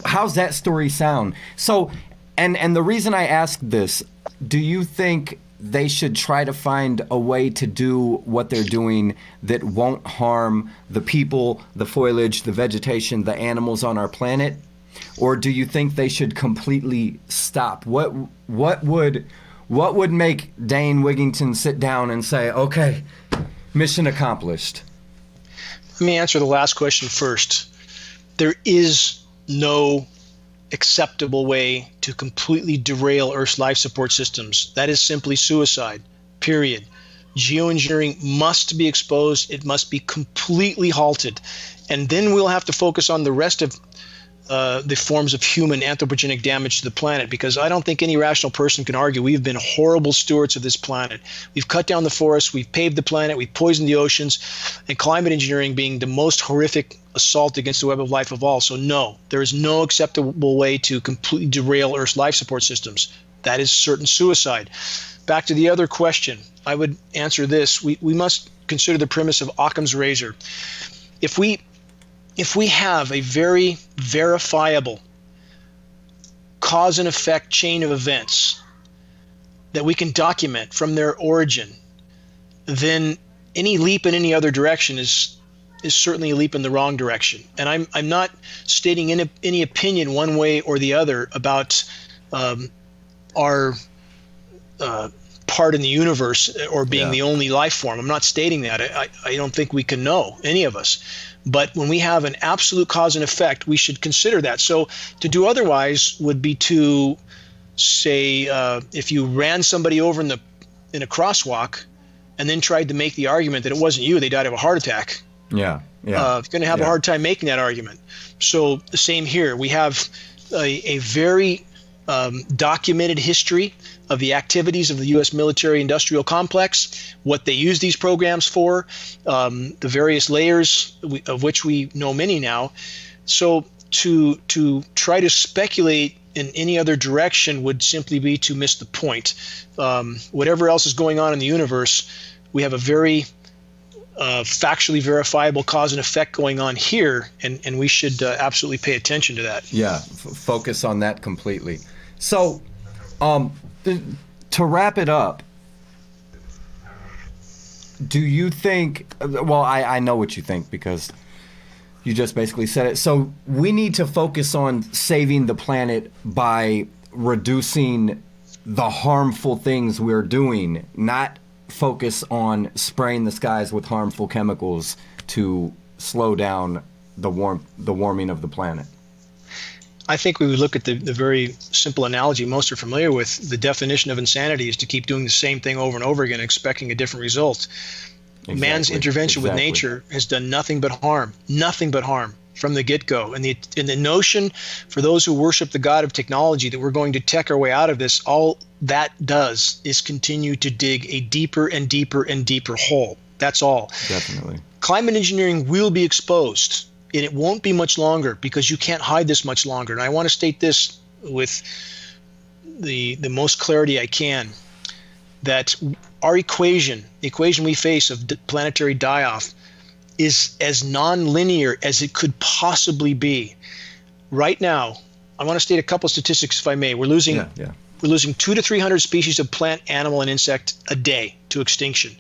How's that story sound? So, and the reason I ask this, do you think they should try to find a way to do what they're doing that won't harm the people, the foliage, the vegetation, the animals on our planet? Or do you think they should completely stop? What would make Dane Wigington sit down and say, okay, mission accomplished? Let me answer the last question first. There is no acceptable way to completely derail Earth's life support systems. That is simply suicide, period. Geoengineering must be exposed. It must be completely halted. And then we'll have to focus on the rest of the forms of human anthropogenic damage to the planet, because I don't think any rational person can argue we've been horrible stewards of this planet. We've cut down the forests, we've paved the planet, we've poisoned the oceans, and climate engineering being the most horrific assault against the web of life of all. So no, there is no acceptable way to completely derail Earth's life support systems. That is certain suicide. Back to the other question, I would answer this. We must consider the premise of Occam's razor. If we have a very verifiable cause and effect chain of events that we can document from their origin, then any leap in any other direction is certainly a leap in the wrong direction. And I'm not stating any opinion one way or the other about our part in the universe or being the Yeah. only life form. I'm not stating that. I don't think we can know, any of us. But when we have an absolute cause and effect, we should consider that. So to do otherwise would be to say, if you ran somebody over in a crosswalk and then tried to make the argument that it wasn't you, they died of a heart attack. Yeah. You're going to have a hard time making that argument. So the same here. We have a very documented history of the activities of the U.S. military-industrial complex, what they use these programs for, the various layers of which we know many now. So to try to speculate in any other direction would simply be to miss the point. Whatever else is going on in the universe, we have a very factually verifiable cause and effect going on here, and we should absolutely pay attention to that. Yeah, focus on that completely. So, to wrap it up, do you think, well, I know what you think because you just basically said it. So we need to focus on saving the planet by reducing the harmful things we're doing, not focus on spraying the skies with harmful chemicals to slow down the warming of the planet. I think we would look at the very simple analogy most are familiar with. The definition of insanity is to keep doing the same thing over and over again, expecting a different result. Exactly. Man's intervention with nature has done nothing but harm from the get-go. And the notion for those who worship the God of technology that we're going to tech our way out of this, all that does is continue to dig a deeper and deeper and deeper hole. That's all. Definitely. Climate engineering will be exposed. And it won't be much longer because you can't hide this much longer. And I want to state this with the most clarity I can, that our equation, the equation we face of planetary die-off, is as non-linear as it could possibly be. Right now, I want to state a couple of statistics, if I may. We're losing 200 to 300 species of plant, animal, and insect a day to extinction.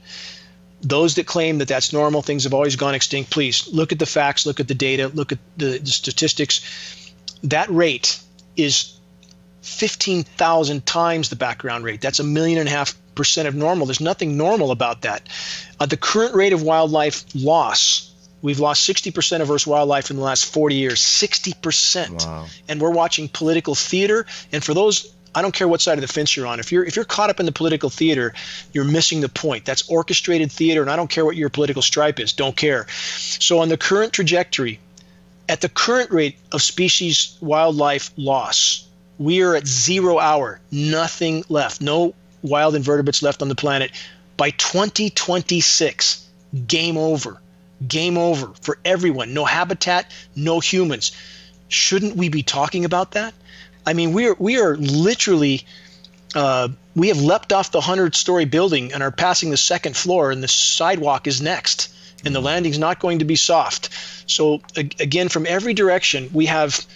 Those that claim that that's normal, things have always gone extinct, please look at the facts, look at the data, look at the statistics. That rate is 15,000 times the background rate. That's 1.5 million of normal. There's nothing normal about that. The current rate of wildlife loss, we've lost 60% of Earth's wildlife in the last 40 years, 60%. Wow. And we're watching political theater. And for those, I don't care what side of the fence you're on. If you're caught up in the political theater, you're missing the point. That's orchestrated theater, and I don't care what your political stripe is. Don't care. So on the current trajectory, at the current rate of species wildlife loss, we are at 0 hour, nothing left, no wild invertebrates left on the planet. By 2026, game over for everyone. No habitat, no humans. Shouldn't we be talking about that? I mean, we are literally, we have leapt off the 100-story building and are passing the second floor, and the sidewalk is next, and the landing's not going to be soft. So again, from every direction, we have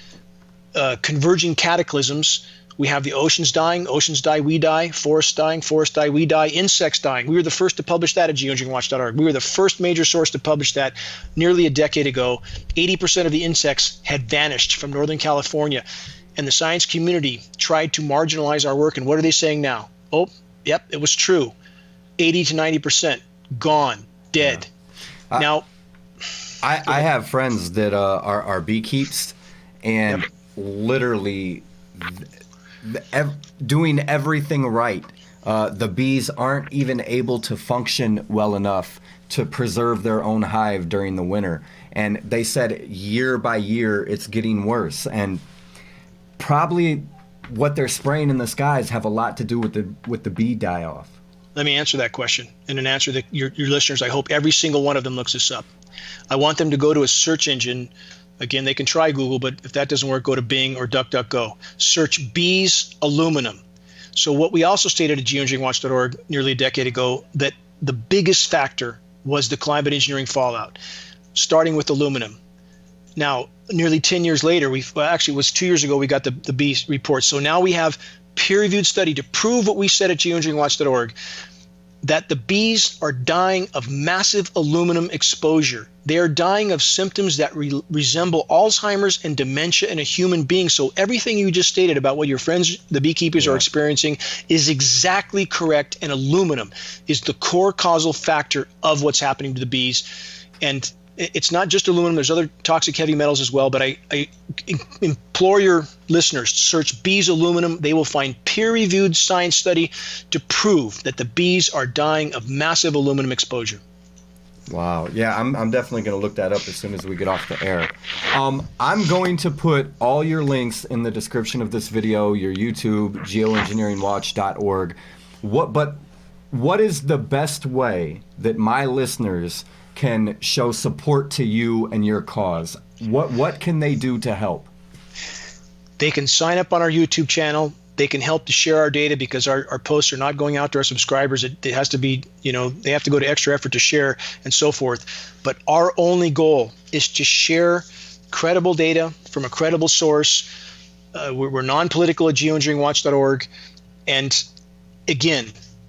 converging cataclysms. We have the oceans dying, oceans die, we die, forests dying, forests die, we die, insects dying. We were the first to publish that at geoengineeringwatch.org. We were the first major source to publish that nearly a decade ago. 80% of the insects had vanished from Northern California. And the science community tried to marginalize our work. And what are they saying now? Oh, yep, it was true. 80 to 90% gone, dead. Yeah. Now, I have friends that are beekeeps and literally doing everything right. The bees aren't even able to function well enough to preserve their own hive during the winter. And they said year by year, it's getting worse. And probably what they're spraying in the skies have a lot to do with the bee die-off. Let me answer that question, and an answer that your listeners, I hope every single one of them looks this up. I want them to go to a search engine. Again, they can try Google, but if that doesn't work, go to Bing or DuckDuckGo. Search bees aluminum. So what we also stated at geoengineeringwatch.org nearly a decade ago, that the biggest factor was the climate engineering fallout, starting with aluminum. Now, nearly 10 years later, actually it was 2 years ago, we got the bee report. So now we have peer-reviewed study to prove what we said at geoengineeringwatch.org, that the bees are dying of massive aluminum exposure They are dying of symptoms that resemble Alzheimer's and dementia in a human being. So everything you just stated about what your friends, the beekeepers, are experiencing is exactly correct, and aluminum is the core causal factor of what's happening to the bees. And it's not just aluminum, there's other toxic heavy metals as well, but I implore your listeners to search bees aluminum. They will find peer-reviewed science study to prove that the bees are dying of massive aluminum exposure. Wow. Yeah, I'm definitely going to look that up as soon as we get off the air. I'm going to put all your links in the description of this video, your YouTube, geoengineeringwatch.org. What is the best way that my listeners can show support to you and your cause? What can they do to help? They can sign up on our YouTube channel. They can help to share our data, because our posts are not going out to our subscribers. It has to be, they have to go to extra effort to share and so forth. But our only goal is to share credible data from a credible source. We're non-political at geoengineeringwatch.org. And again,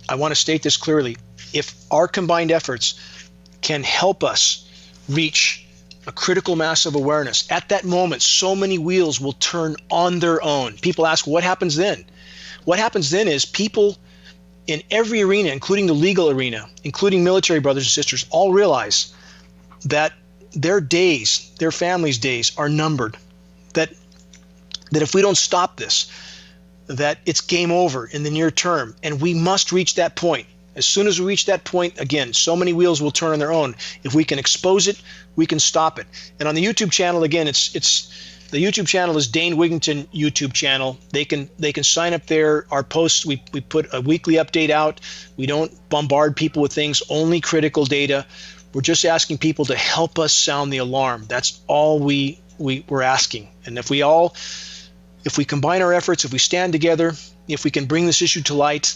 I want to state this clearly. If our combined efforts can help us reach a critical mass of awareness, at that moment, so many wheels will turn on their own. People ask, what happens then? What happens then is people in every arena, including the legal arena, including military brothers and sisters, all realize that their days, their families' days are numbered. That if we don't stop this, that it's game over in the near term, and we must reach that point. As soon as we reach that point, again, so many wheels will turn on their own. If we can expose it, we can stop it. And on the YouTube channel, again, it's the YouTube channel is Dane Wigington YouTube channel. They can sign up there. Our posts, we put a weekly update out. We don't bombard people with things, only critical data. We're just asking people to help us sound the alarm. That's all we're asking. And if we combine our efforts, if we stand together, if we can bring this issue to light,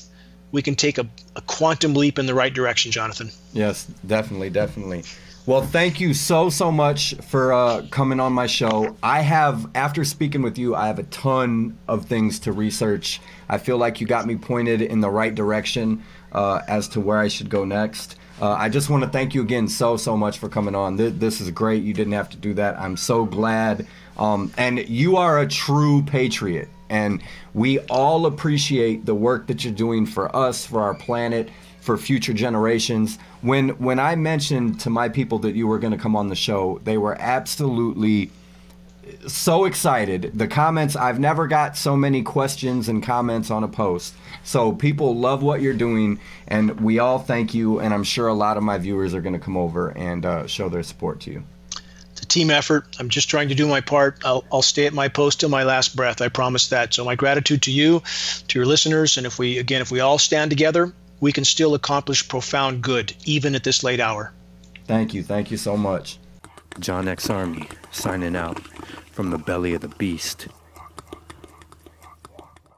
we can take a quantum leap in the right direction, Jonathan. Yes, definitely. Well, thank you so much for coming on my show. After speaking with you, I have a ton of things to research. I feel like you got me pointed in the right direction as to where I should go next. I just want to thank you again so much for coming on. This is great. You didn't have to do that. I'm so glad. And you are a true patriot. And we all appreciate the work that you're doing for us, for our planet, for future generations. When I mentioned to my people that you were going to come on the show, they were absolutely so excited. The comments, I've never got so many questions and comments on a post. So people love what you're doing, and we all thank you. And I'm sure a lot of my viewers are going to come over and show their support to you. It's a team effort. I'm just trying to do my part. I'll stay at my post till my last breath. I promise that. So my gratitude to you, to your listeners, and if we all stand together, we can still accomplish profound good, even at this late hour. Thank you so much. JonexArmy signing out from the belly of the beast.